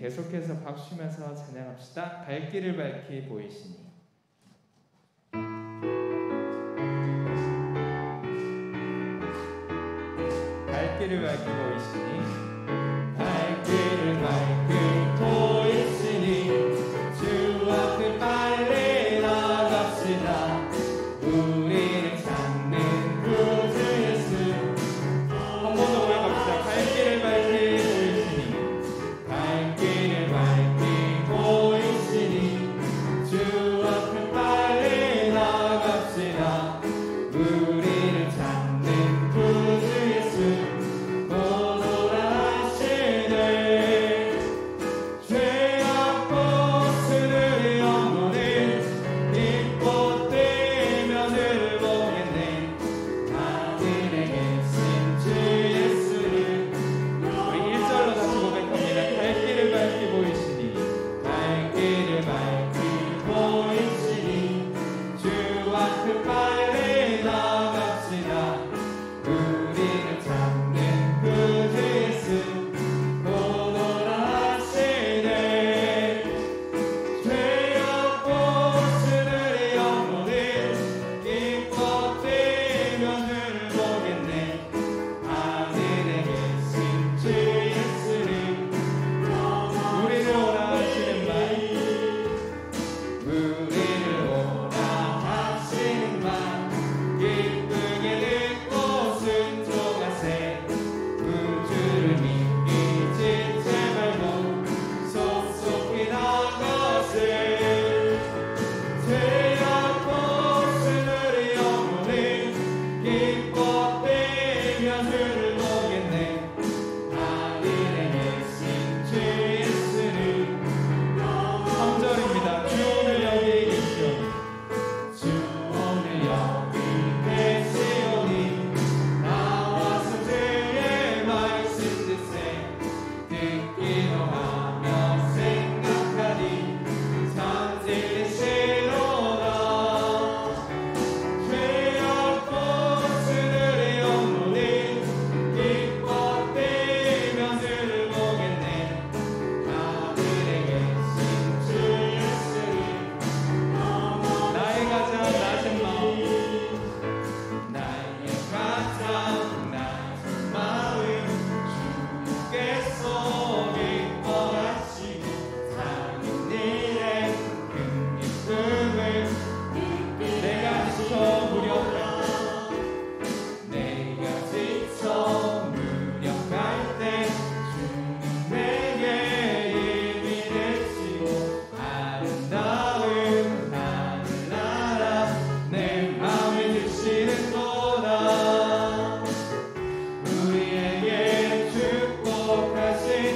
계속해서 박수치면서 찬양합시다. 갈 길을 밝히 보이시니. 갈 길을 밝히 보이시니. 갈 길을 밝히 보이시니 주 앞에 빨리 나갑시다. 우리를 찾는 구주 예수. 한 번 더 고백합시다. 갈 길을 밝히 보이시니. 갈 길을 밝히 보이시니 주 앞에 빨리 나갑시다. 우리를 찾는 구주 예수. 우리에게 축복하신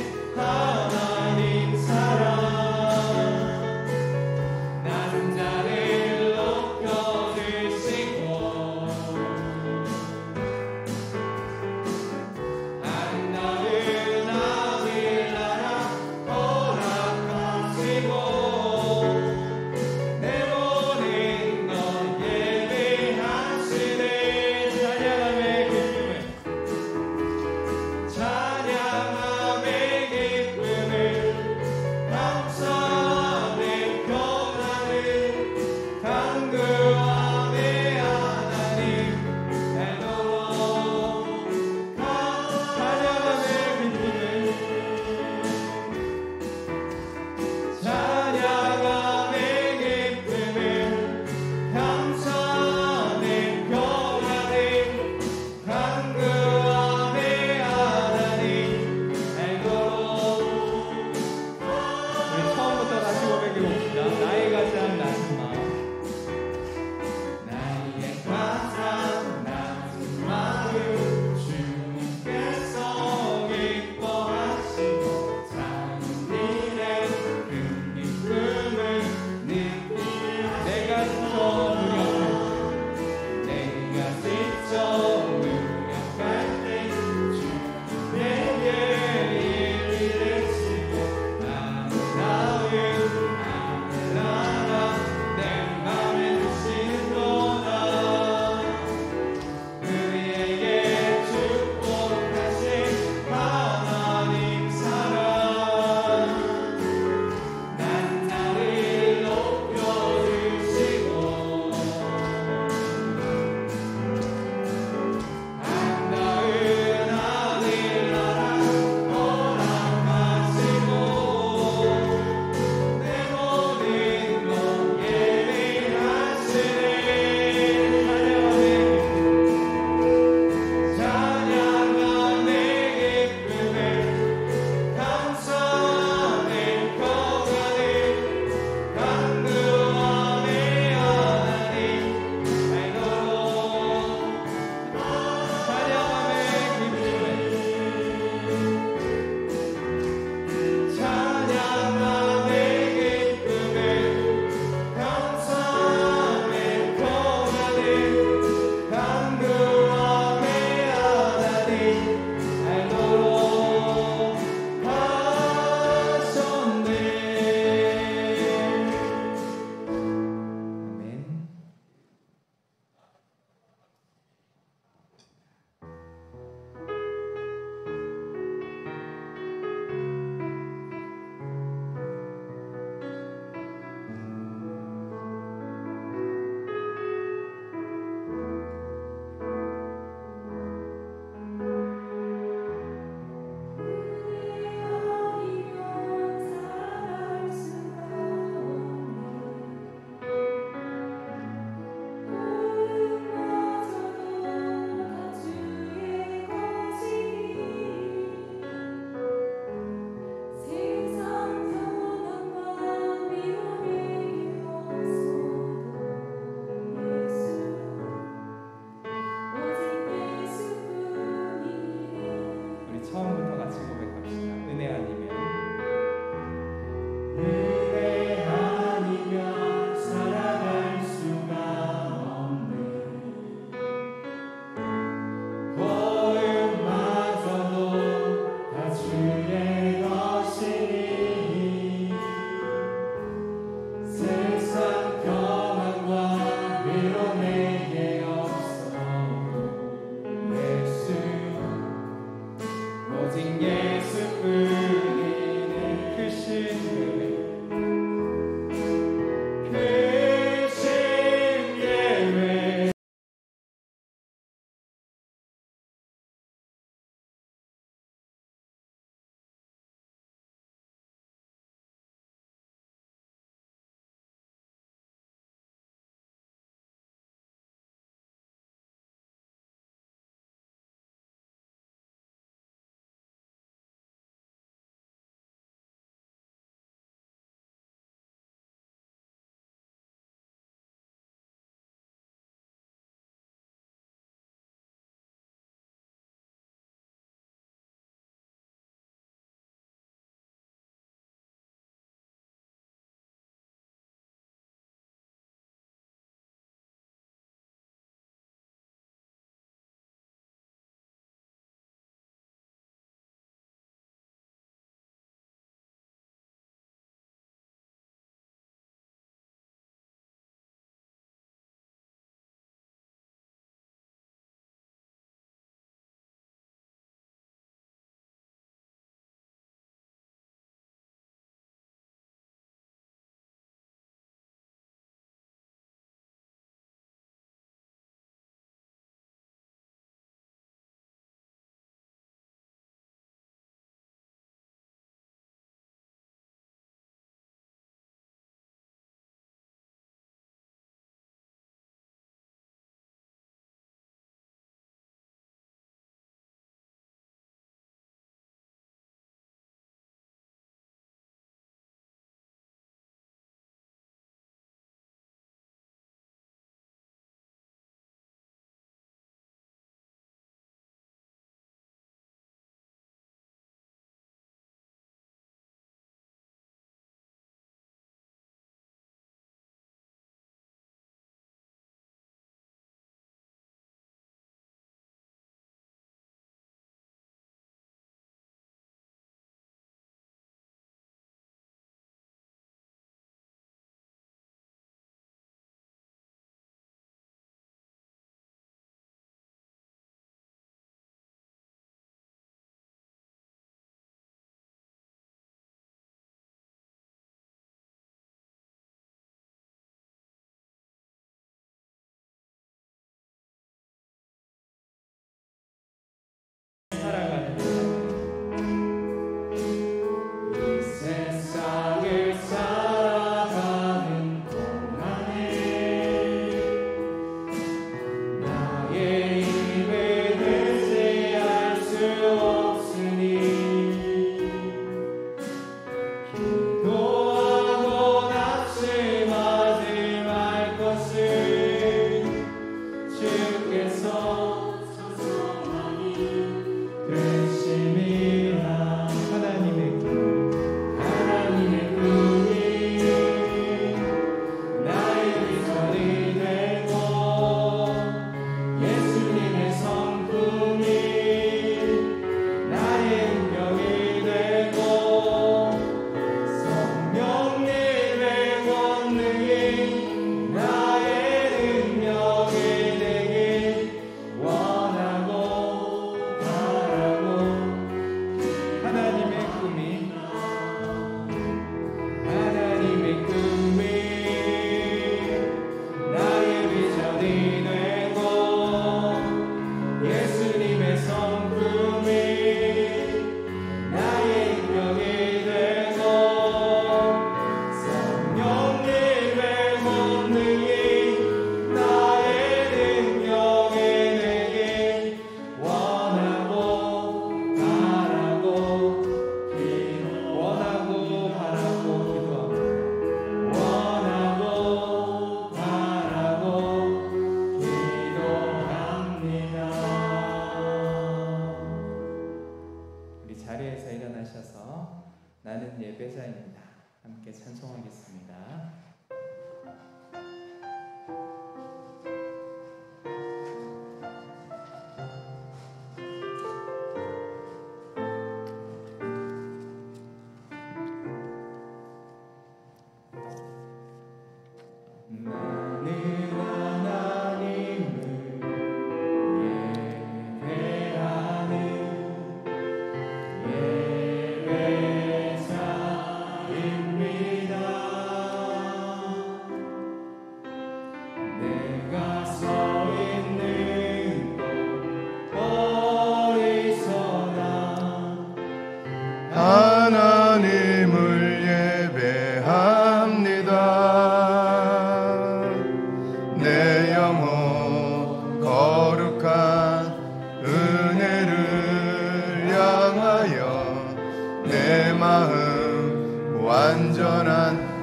나는 예배자입니다. 함께 찬송하겠습니다.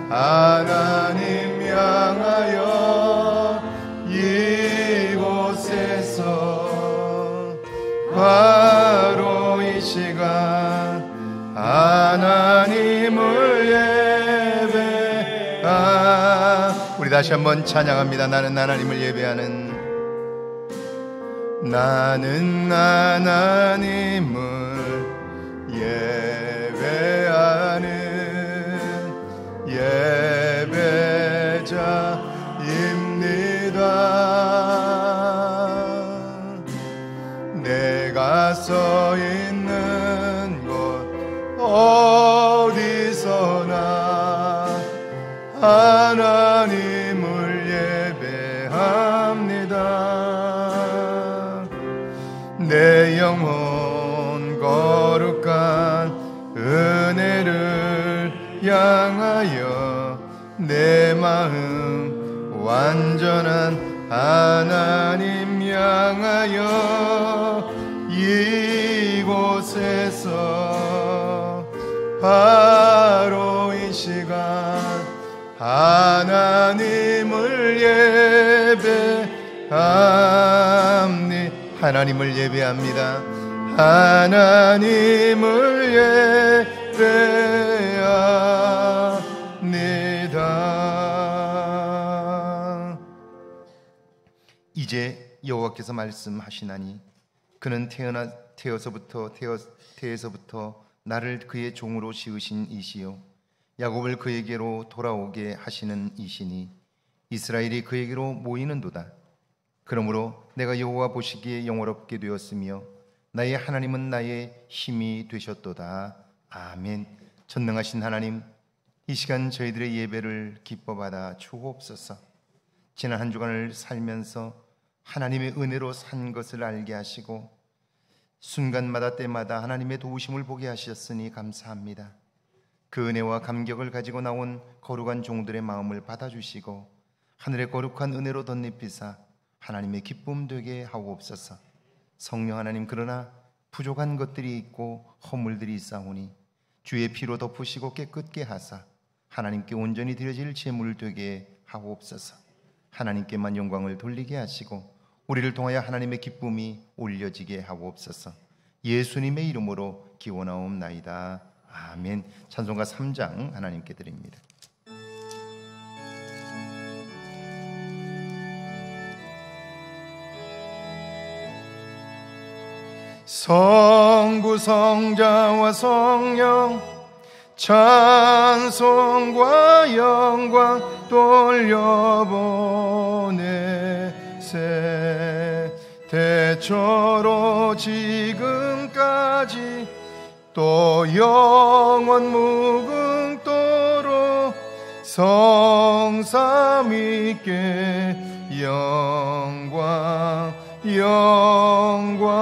하나님 향하여 이곳에서 바로 이 시간 하나님을 예배하. 우리 다시 한번 찬양합니다. 나는 하나님을 예배하는, 나는 하나님을 예배하는 예배자입니다. 내가 서 있는 곳 어디서나 하나님을 예배합니다. 내 영혼 거룩한 은혜를 향하여 내 마음 완전한 하나님 향하여 이곳에서 바로 이 시간 하나님을 예배합니다. 하나님을 예배합니다. 하나님을 예배합니다. 이제 여호와께서 말씀하시나니 그는 태에서부터 나를 그의 종으로 지으신 이시요 야곱을 그에게로 돌아오게 하시는 이시니 이스라엘이 그에게로 모이는도다. 그러므로 내가 여호와 보시기에 영화롭게 되었으며 나의 하나님은 나의 힘이 되셨도다. 아멘. 전능하신 하나님, 이 시간 저희들의 예배를 기뻐받아 주옵소서. 지난 한 주간을 살면서 하나님의 은혜로 산 것을 알게 하시고 순간마다 때마다 하나님의 도우심을 보게 하셨으니 감사합니다. 그 은혜와 감격을 가지고 나온 거룩한 종들의 마음을 받아주시고 하늘의 거룩한 은혜로 덧입히사 하나님의 기쁨 되게 하옵소서. 성령 하나님, 그러나 부족한 것들이 있고 허물들이 있사오니 주의 피로 덮으시고 깨끗게 하사 하나님께 온전히 드려질 제물 되게 하옵소서. 하나님께만 영광을 돌리게 하시고 우리를 통하여 하나님의 기쁨이 올려지게 하옵소서. 예수님의 이름으로 기원하옵나이다. 아멘. 찬송가 3장 하나님께 드립니다. 성부 성자와 성령 찬송과 영광 돌려보내세. 대초로 지금까지 또 영원 무궁토록 성삼위께 영광 영광.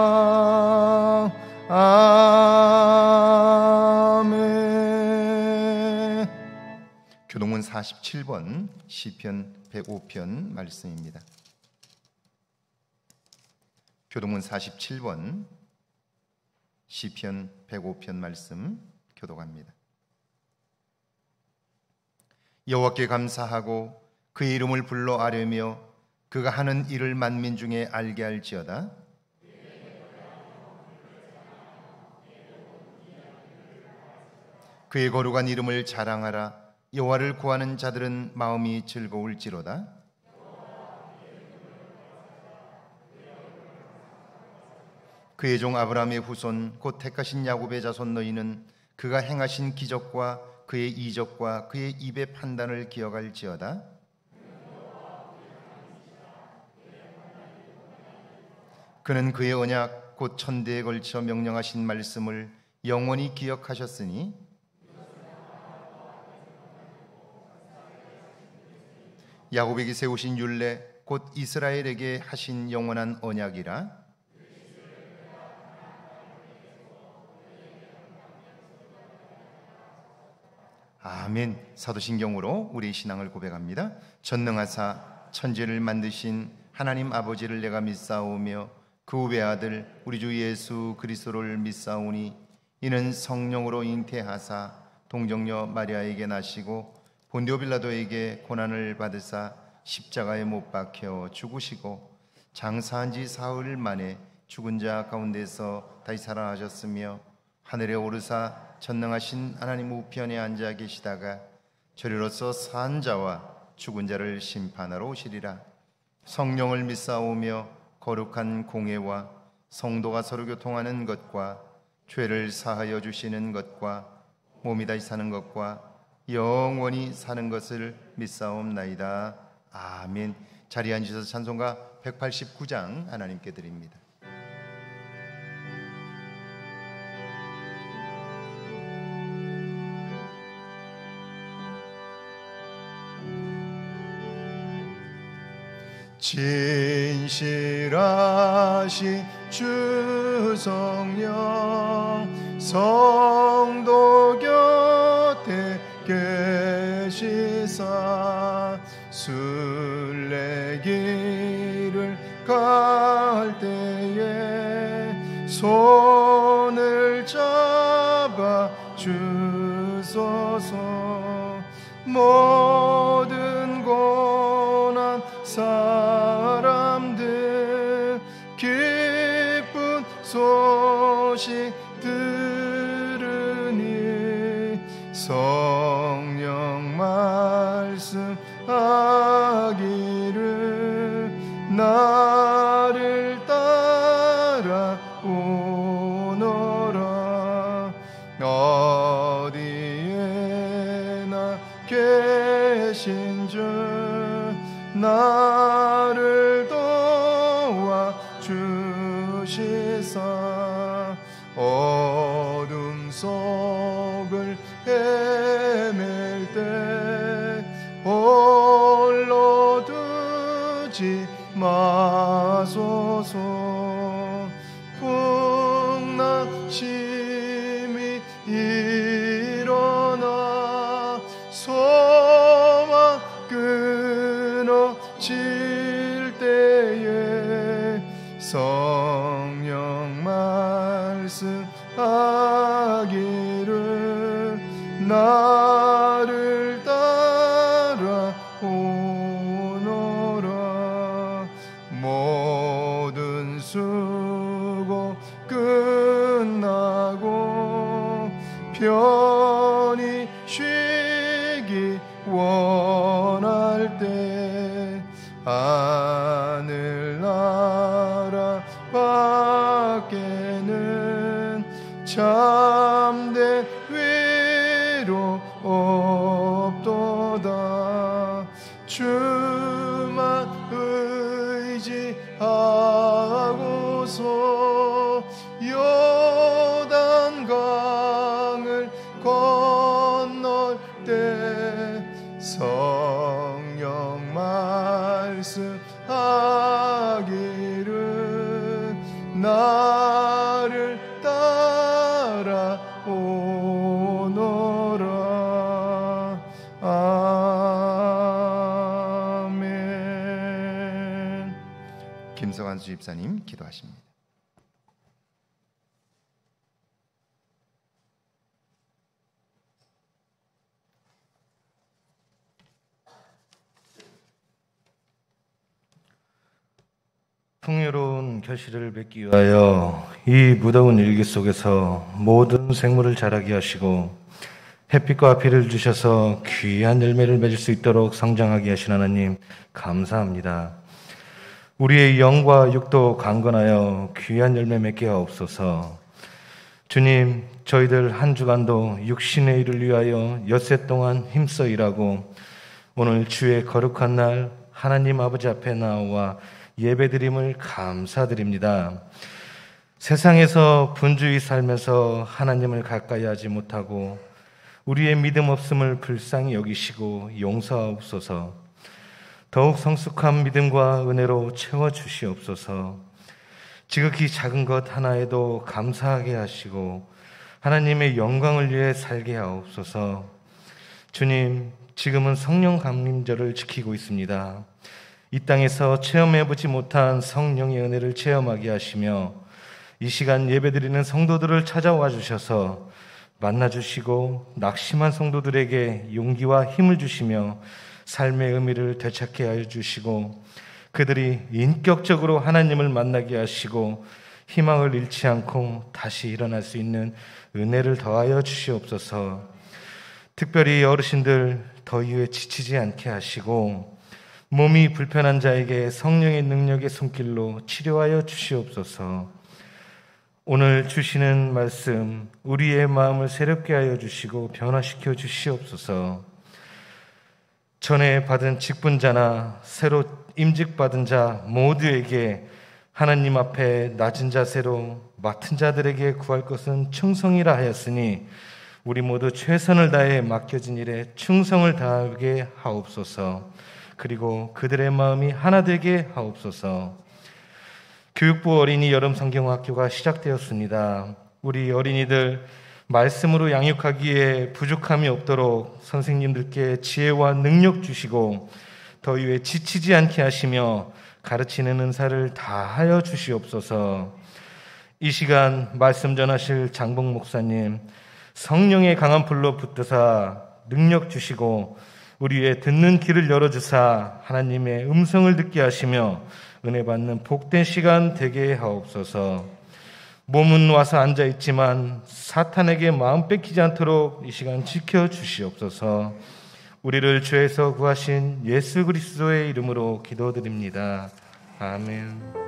아멘. 교동문 47번 시편 105편 말씀입니다. 교동문 47번 시편 105편 말씀 교독합니다. 여호와께 감사하고 그의 이름을 불러 아뢰며 그가 하는 일을 만민 중에 알게 할지어다. 그의 거룩한 이름을 자랑하라. 여호와를 구하는 자들은 마음이 즐거울지로다. 그의 종 아브라함의 후손 곧 택하신 야곱의 자손 너희는 그가 행하신 기적과 그의 이적과 그의 입의 판단을 기억할지어다. 그는 그의 언약 곧 천대에 걸쳐 명령하신 말씀을 영원히 기억하셨으니 야곱에게 세우신 율례 곧 이스라엘에게 하신 영원한 언약이라. 아멘. 사도신경으로 우리의 신앙을 고백합니다. 전능하사 천지를 만드신 하나님 아버지를 내가 믿사오며 그 외아들 우리 주 예수 그리스도를 믿사오니 이는 성령으로 잉태하사 동정녀 마리아에게 나시고 본디오 빌라도에게 고난을 받으사 십자가에 못 박혀 죽으시고 장사한 지 사흘 만에 죽은 자 가운데서 다시 살아나셨으며 하늘에 오르사 전능하신 하나님 우편에 앉아 계시다가 저리로서 산 자와 죽은 자를 심판하러 오시리라. 성령을 믿사오며 거룩한 공회와 성도가 서로 교통하는 것과 죄를 사하여 주시는 것과 몸이 다시 사는 것과 영원히 사는 것을 믿사옵나이다. 아멘. 자리에 앉으셔서 찬송가 189장 하나님께 드립니다. 진실하신 주 성령 성도 곁에 계시사 순례길을 갈 때에 손을 잡아 주소서. 모든 고난 사람들 기쁜 소식 들으니 성령 말씀하기를 나를 따라오너라. 어디에나 계신 주 나를 도와 주시사 어둠 속을 헤맬 때 홀로 두지 마소서. 풍랑심이 일어나 소망 끊어질 때에 성령 말씀하기를 나를 따라오너라. 모든 수고 끝나고 편히 쉬기 원할 때 하늘나라 밖에는 참된 위로 없도다. 주만 의지하고서 요단강을 건널 때 성령 말씀하기를 나를 따라오너라. 아멘. 김성환 수집사님 기도하십니다. 풍요로운 결실을 맺기 위하여 이 무더운 일기 속에서 모든 생물을 자라게 하시고 햇빛과 비를 주셔서 귀한 열매를 맺을 수 있도록 성장하게 하신 하나님 감사합니다. 우리의 영과 육도 강건하여 귀한 열매 맺게 하옵소서. 주님, 저희들 한 주간도 육신의 일을 위하여 엿새 동안 힘써 일하고 오늘 주의 거룩한 날 하나님 아버지 앞에 나와 예배드림을 감사드립니다. 세상에서 분주히 살면서 하나님을 가까이 하지 못하고 우리의 믿음 없음을 불쌍히 여기시고 용서하옵소서. 더욱 성숙한 믿음과 은혜로 채워주시옵소서. 지극히 작은 것 하나에도 감사하게 하시고 하나님의 영광을 위해 살게 하옵소서. 주님, 지금은 성령 감림절을 지키고 있습니다. 이 땅에서 체험해보지 못한 성령의 은혜를 체험하게 하시며 이 시간 예배드리는 성도들을 찾아와 주셔서 만나주시고 낙심한 성도들에게 용기와 힘을 주시며 삶의 의미를 되찾게 하여 주시고 그들이 인격적으로 하나님을 만나게 하시고 희망을 잃지 않고 다시 일어날 수 있는 은혜를 더하여 주시옵소서. 특별히 어르신들 더위에 지치지 않게 하시고 몸이 불편한 자에게 성령의 능력의 손길로 치료하여 주시옵소서. 오늘 주시는 말씀 우리의 마음을 새롭게 하여 주시고 변화시켜 주시옵소서. 전에 받은 직분자나 새로 임직받은 자 모두에게 하나님 앞에 낮은 자세로 맡은 자들에게 구할 것은 충성이라 하였으니 우리 모두 최선을 다해 맡겨진 일에 충성을 다하게 하옵소서. 그리고 그들의 마음이 하나 되게 하옵소서. 교육부 어린이 여름 성경학교가 시작되었습니다. 우리 어린이들 말씀으로 양육하기에 부족함이 없도록 선생님들께 지혜와 능력 주시고 더위에 지치지 않게 하시며 가르치는 은사를 다하여 주시옵소서. 이 시간 말씀 전하실 장봉 목사님 성령의 강한 불로 붙드사 능력 주시고 우리 위에 듣는 귀를 열어주사 하나님의 음성을 듣게 하시며 은혜 받는 복된 시간 되게 하옵소서. 몸은 와서 앉아있지만 사탄에게 마음 뺏기지 않도록 이 시간 지켜주시옵소서. 우리를 죄에서 구하신 예수 그리스도의 이름으로 기도드립니다. 아멘.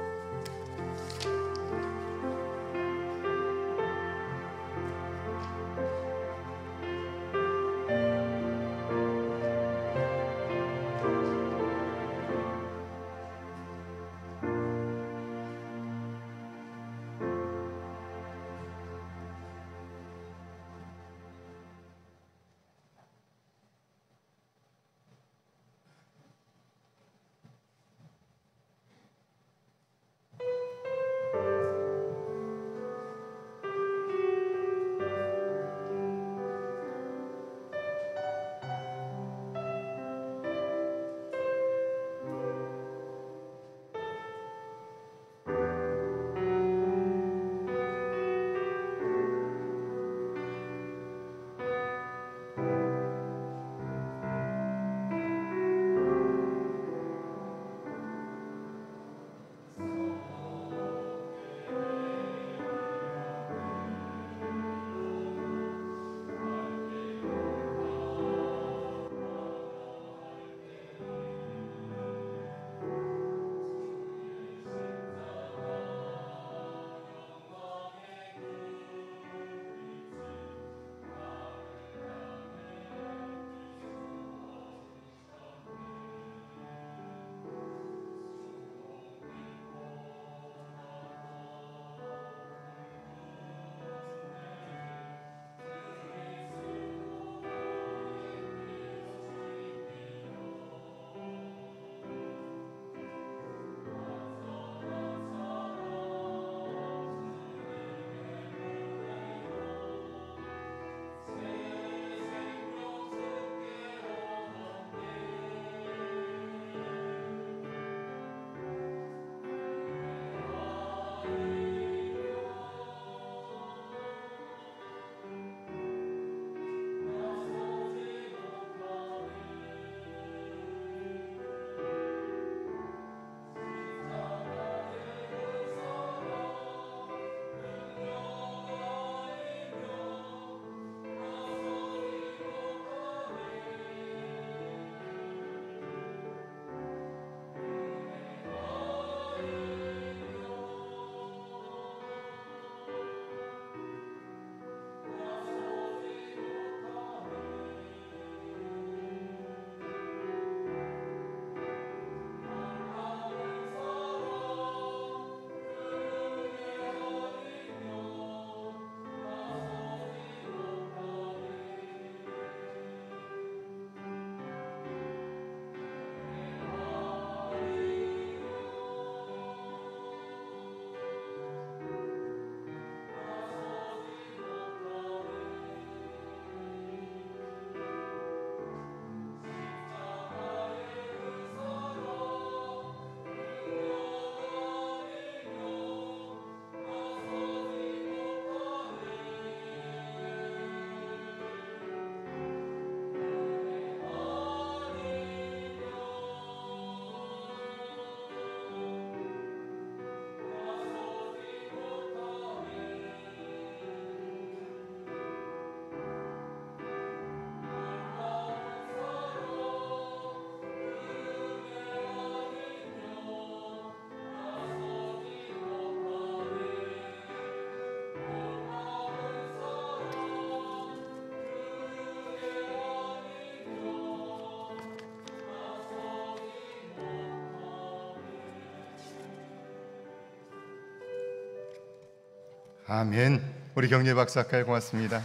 아멘. 우리 경례 박사까지 고맙습니다.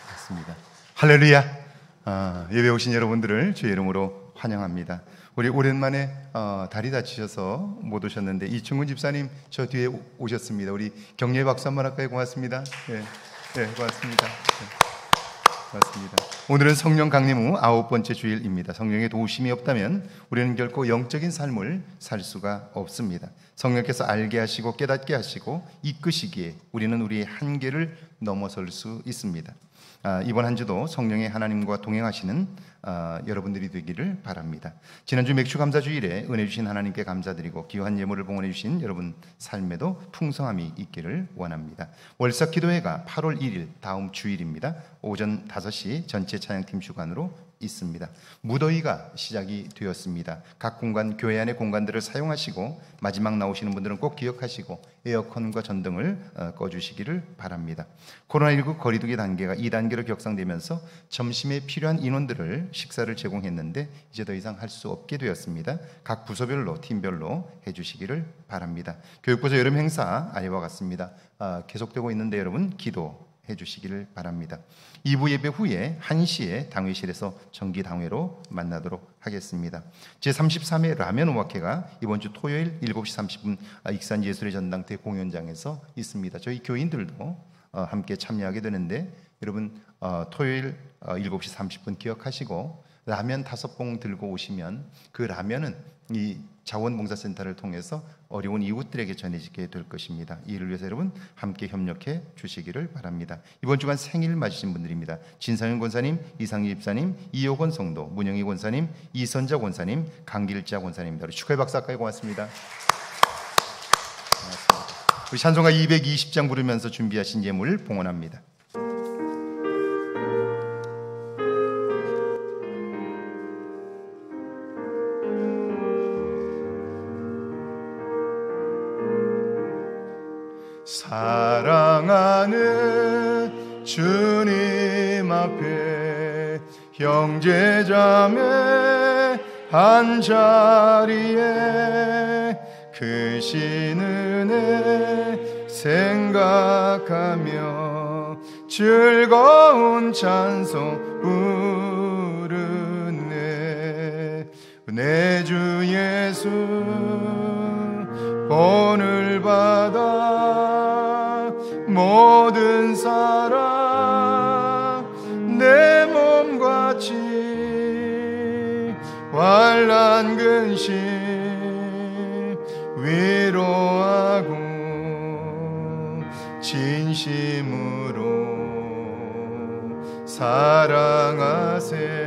맞습니다. 할렐루야. 예배 오신 여러분들을 주의 이름으로 환영합니다. 우리 오랜만에 다리 다치셔서 못 오셨는데 이충근 집사님 저 뒤에 오셨습니다. 우리 경례 박사 한번 할까요? 고맙습니다. 네, 고맙습니다. 고맙습니다. 오늘은 성령 강림 후 9번째 주일입니다. 성령의 도우심이 없다면 우리는 결코 영적인 삶을 살 수가 없습니다. 성령께서 알게 하시고 깨닫게 하시고 이끄시기에 우리는 우리의 한계를 넘어설 수 있습니다. 이번 한 주도 성령의 하나님과 동행하시는 여러분들이 되기를 바랍니다. 지난주 맥주감사주일에 은혜 주신 하나님께 감사드리고 귀한 예물을 봉헌해 주신 여러분 삶에도 풍성함이 있기를 원합니다. 월삭 기도회가 8월 1일 다음 주일입니다. 오전 5시 전체 찬양팀 주관으로 있습니다. 무더위가 시작이 되었습니다. 각 공간, 교회 안의 공간들을 사용하시고 마지막 나오시는 분들은 꼭 기억하시고 에어컨과 전등을 꺼주시기를 바랍니다. 코로나19 거리두기 단계가 2단계로 격상되면서 점심에 필요한 인원들을 식사를 제공했는데 이제 더 이상 할 수 없게 되었습니다. 각 부서별로 팀별로 해주시기를 바랍니다. 교육부서 여름 행사 아래와 같습니다. 계속되고 있는데 여러분 기도해 주시기를 바랍니다. 2부 예배 후에 1시에 당회실에서 정기당회로 만나도록 하겠습니다. 제33회 라면 오마케가 이번 주 토요일 7시 30분 익산예술의 전당대 공연장에서 있습니다. 저희 교인들도 함께 참여하게 되는데 여러분 토요일 7시 30분 기억하시고 라면 5봉 들고 오시면 그 라면은 이 자원봉사센터를 통해서 어려운 이웃들에게 전해지게 될 것입니다. 이를 위해서 여러분 함께 협력해 주시기를 바랍니다. 이번 주간 생일 맞으신 분들입니다. 진상현 권사님, 이상희 집사님, 이효건 성도, 문영희 권사님, 이선자 권사님, 강길자 권사님입니다. 축하의 박사까지 고맙습니다. 고맙습니다. 우리 찬송가 220장 부르면서 준비하신 예물 봉헌합니다. 사랑하는 주님 앞에 형제자매 한자리에 크신 은혜 생각하며 즐거운 찬송 부르네. 내 주 예수 본을 받아 모든 사랑 내 몸같이 환난 근심 위로하고 진심으로 사랑하세.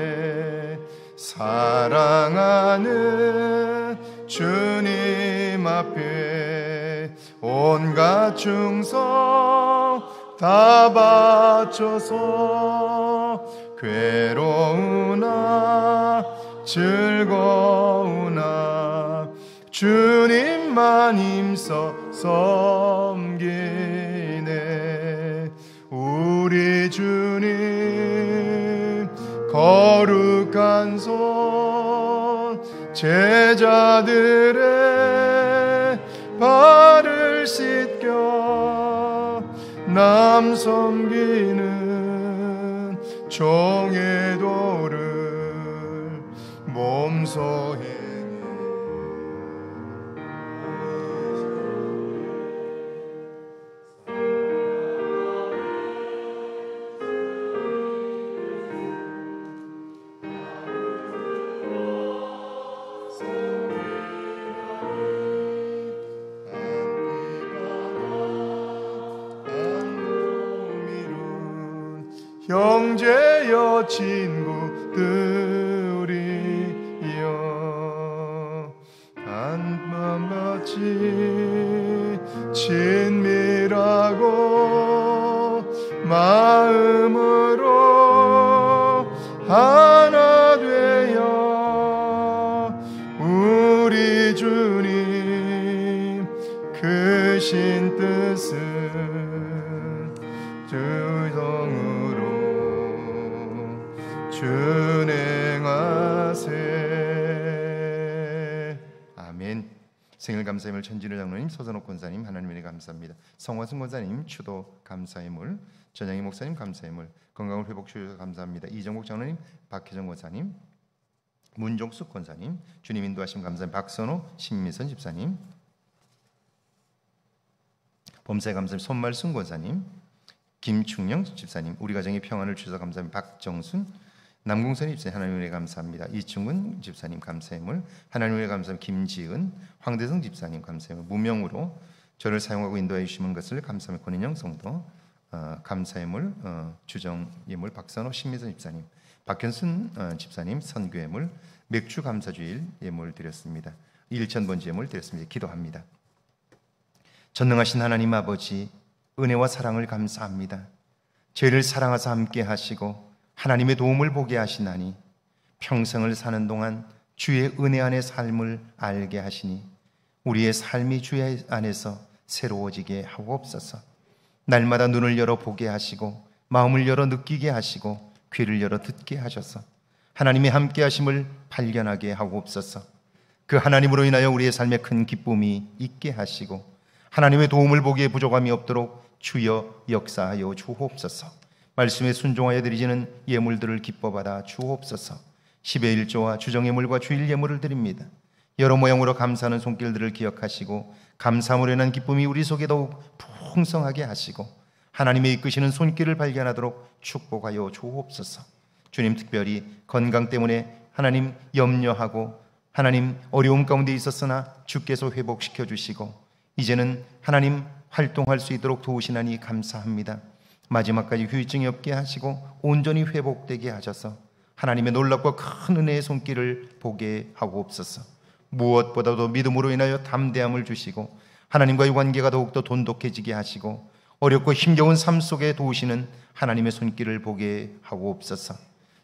사랑하는 주님 앞에 온갖 충성 다 바쳐서 괴로우나 즐거우나 주님만 힘써 섬기네. 우리 주님 거룩한 손 제자들의 발을 씻겨 남 섬기는 종의 도를 몸소 행해. 형제여 친구들이여 한마음같이 친밀하고 마음으로 하나 되어 우리 주님 크신 뜻은 주성으로 준행하세. 아멘. 생일 감사예물 천진우 장로님, 서선옥 권사님 하나님께 감사합니다. 성화승 권사님 추도 감사예물, 전영희 목사님 감사예물, 건강을 회복 주셔서 감사합니다. 이정국 장로님, 박혜정 권사님, 문종숙 권사님, 주님 인도하심 감사합니다. 박선호, 신미선 집사님, 범사에 감사합니다. 손말순 권사님, 김충영 집사님, 우리 가정의 평안을 주셔서 감사합니다. 박정순, 남궁선 집사님 하나님께 감사합니다. 이충근 집사님 감사예물, 하나님께 감사합니다. 김지은, 황대성 집사님 감사예물, 무명으로 저를 사용하고 인도해 주시는 것을 감사합니다. 권인영 성도 감사예물, 주정예물, 박선호 신미선 집사님, 박현순 집사님 선교예물, 맥주 감사주일 예물 드렸습니다. 1000번째 예물 드렸습니다. 기도합니다. 전능하신 하나님 아버지, 은혜와 사랑을 감사합니다. 죄를 사랑하사 함께 하시고 하나님의 도움을 보게 하시나니 평생을 사는 동안 주의 은혜 안의 삶을 알게 하시니 우리의 삶이 주의 안에서 새로워지게 하옵소서. 날마다 눈을 열어 보게 하시고 마음을 열어 느끼게 하시고 귀를 열어 듣게 하셔서 하나님의 함께 하심을 발견하게 하옵소서. 그 하나님으로 인하여 우리의 삶에 큰 기쁨이 있게 하시고 하나님의 도움을 보기에 부족함이 없도록 주여 역사하여 주옵소서. 말씀에 순종하여 드리지는 예물들을 기뻐받아 주옵소서. 10의 1조와 주정예물과 주일 예물을 드립니다. 여러 모양으로 감사하는 손길들을 기억하시고 감사함으로 인한 기쁨이 우리 속에 더욱 풍성하게 하시고 하나님의 이끄시는 손길을 발견하도록 축복하여 주옵소서. 주님, 특별히 건강 때문에 하나님 염려하고 하나님 어려움 가운데 있었으나 주께서 회복시켜 주시고 이제는 하나님 활동할 수 있도록 도우시나니 감사합니다. 마지막까지 후유증이 없게 하시고 온전히 회복되게 하셔서 하나님의 놀랍고 큰 은혜의 손길을 보게 하옵소서. 무엇보다도 믿음으로 인하여 담대함을 주시고 하나님과의 관계가 더욱더 돈독해지게 하시고 어렵고 힘겨운 삶 속에 도우시는 하나님의 손길을 보게 하옵소서.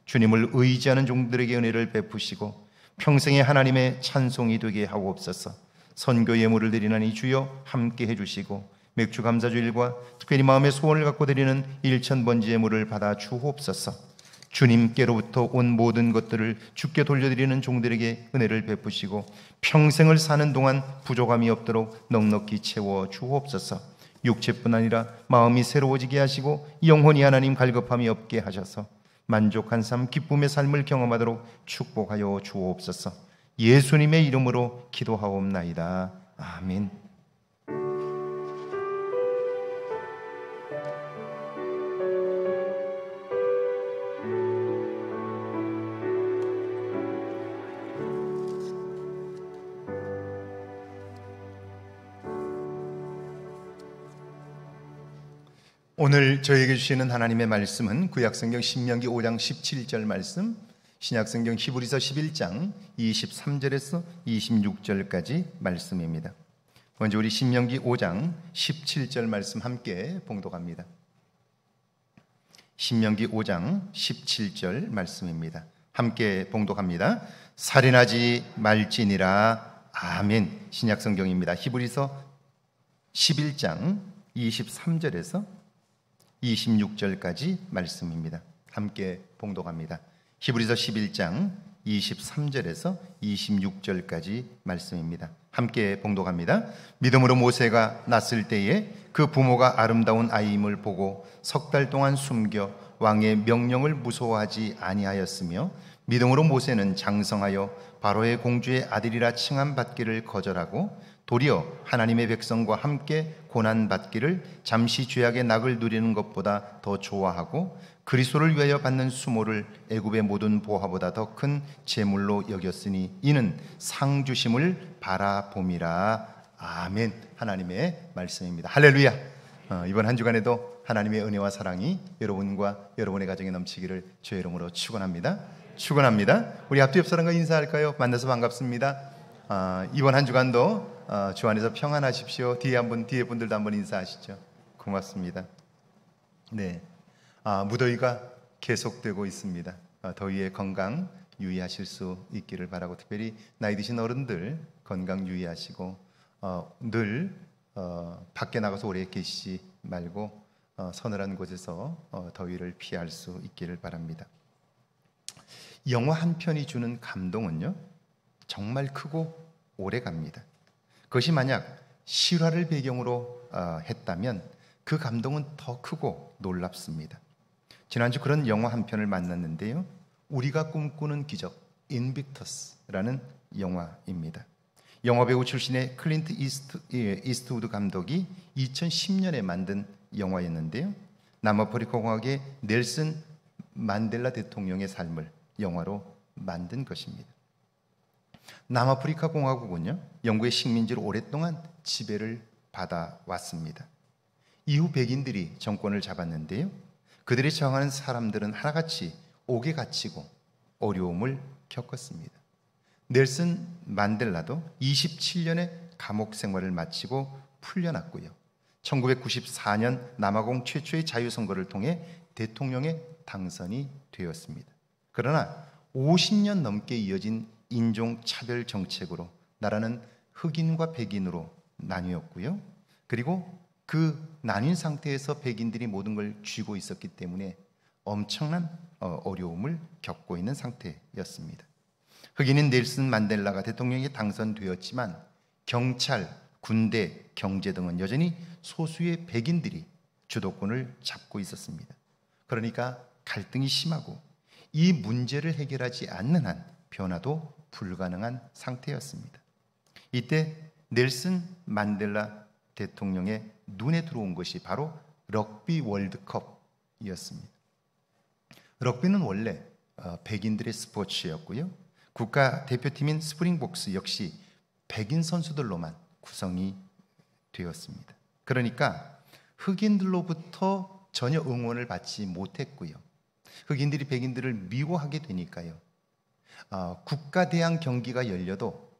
주님을 의지하는 종들에게 은혜를 베푸시고 평생에 하나님의 찬송이 되게 하옵소서. 선교 예물을 드리나니 주여 함께 해주시고 맥주 감사주일과 특별히 마음의 소원을 갖고 드리는 1000번째 예물을 받아 주옵소서. 주님께로부터 온 모든 것들을 주께 돌려드리는 종들에게 은혜를 베푸시고 평생을 사는 동안 부족함이 없도록 넉넉히 채워 주옵소서. 육체뿐 아니라 마음이 새로워지게 하시고 영혼이 하나님 갈급함이 없게 하셔서 만족한 삶, 기쁨의 삶을 경험하도록 축복하여 주옵소서. 예수님의 이름으로 기도하옵나이다. 아멘. 오늘 저에게 주시는 하나님의 말씀은 구약성경 신명기 5장 17절 말씀, 신약성경 히브리서 11장 23절에서 26절까지 말씀입니다. 먼저 우리 신명기 5장 17절 말씀 함께 봉독합니다. 신명기 5장 17절 말씀입니다. 함께 봉독합니다. 살인하지 말지니라. 아멘. 신약성경입니다. 히브리서 11장 23절에서 26절까지 말씀입니다. 함께 봉독합니다. 히브리서 11장 23절에서 26절까지 말씀입니다. 함께 봉독합니다. 믿음으로 모세가 낳았을 때에 그 부모가 아름다운 아이임을 보고 석 달 동안 숨겨 왕의 명령을 무서워하지 아니하였으며 믿음으로 모세는 장성하여 바로의 공주의 아들이라 칭함받기를 거절하고 도리어 하나님의 백성과 함께 고난받기를 잠시 죄악의 낙을 누리는 것보다 더 좋아하고 그리스도를 위하여 받는 수모를 애굽의 모든 보화보다 더 큰 재물로 여겼으니 이는 상 주심을 바라봄이라. 아멘. 하나님의 말씀입니다. 할렐루야. 이번 한 주간에도 하나님의 은혜와 사랑이 여러분과 여러분의 가정에 넘치기를 주의 이름으로 축원합니다. 축원합니다. 우리 앞뒤 옆 사람과 인사할까요? 만나서 반갑습니다. 이번 한 주간도 주 안에서 평안하십시오. 뒤에 분들도 한번 인사하시죠. 고맙습니다. 네, 무더위가 계속되고 있습니다. 더위에 건강 유의하실 수 있기를 바라고 특별히 나이 드신 어른들 건강 유의하시고 늘 밖에 나가서 오래 계시지 말고 서늘한 곳에서 더위를 피할 수 있기를 바랍니다. 영화 한 편이 주는 감동은요 정말 크고 오래 갑니다. 그것이 만약 실화를 배경으로 했다면 그 감동은 더 크고 놀랍습니다. 지난주 그런 영화 한 편을 만났는데요. 우리가 꿈꾸는 기적, 인빅터스라는 영화입니다. 영화배우 출신의 클린트 이스트우드 감독이 2010년에 만든 영화였는데요. 남아프리카 공화국의 넬슨 만델라 대통령의 삶을 영화로 만든 것입니다. 남아프리카 공화국은요, 영국의 식민지로 오랫동안 지배를 받아왔습니다. 이후 백인들이 정권을 잡았는데요. 그들이 저항하는 사람들은 하나같이 옥에 갇히고 어려움을 겪었습니다. 넬슨 만델라도 27년의 감옥 생활을 마치고 풀려났고요. 1994년 남아공 최초의 자유선거를 통해 대통령에 당선이 되었습니다. 그러나 50년 넘게 이어진 인종차별 정책으로 나라는 흑인과 백인으로 나뉘었고요. 그리고 그 나뉜 상태에서 백인들이 모든 걸 쥐고 있었기 때문에 엄청난 어려움을 겪고 있는 상태였습니다. 흑인인 넬슨 만델라가 대통령에 당선되었지만 경찰, 군대, 경제 등은 여전히 소수의 백인들이 주도권을 잡고 있었습니다. 그러니까 갈등이 심하고 이 문제를 해결하지 않는 한 변화도 불가능한 상태였습니다. 이때 넬슨 만델라 대통령의 눈에 들어온 것이 바로 럭비 월드컵이었습니다. 럭비는 원래 백인들의 스포츠였고요. 국가 대표팀인 스프링복스 역시 백인 선수들로만 구성이 되었습니다. 그러니까 흑인들로부터 전혀 응원을 받지 못했고요. 흑인들이 백인들을 미워하게 되니까요. 국가대항 경기가 열려도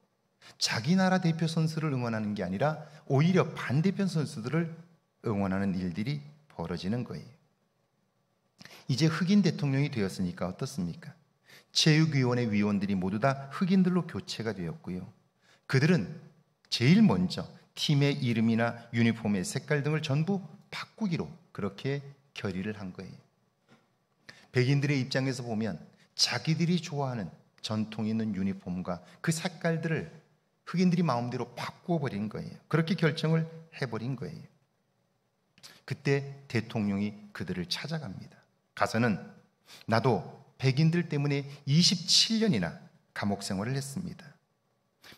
자기 나라 대표 선수를 응원하는 게 아니라 오히려 반대편 선수들을 응원하는 일들이 벌어지는 거예요. 이제 흑인 대통령이 되었으니까 어떻습니까? 체육위원회 위원들이 모두 다 흑인들로 교체가 되었고요. 그들은 제일 먼저 팀의 이름이나 유니폼의 색깔 등을 전부 바꾸기로 그렇게 결의를 한 거예요. 백인들의 입장에서 보면 자기들이 좋아하는 전통 있는 유니폼과 그 색깔들을 흑인들이 마음대로 바꾸어 버린 거예요. 그렇게 결정을 해버린 거예요. 그때 대통령이 그들을 찾아갑니다. 가서는 나도 백인들 때문에 27년이나 감옥 생활을 했습니다.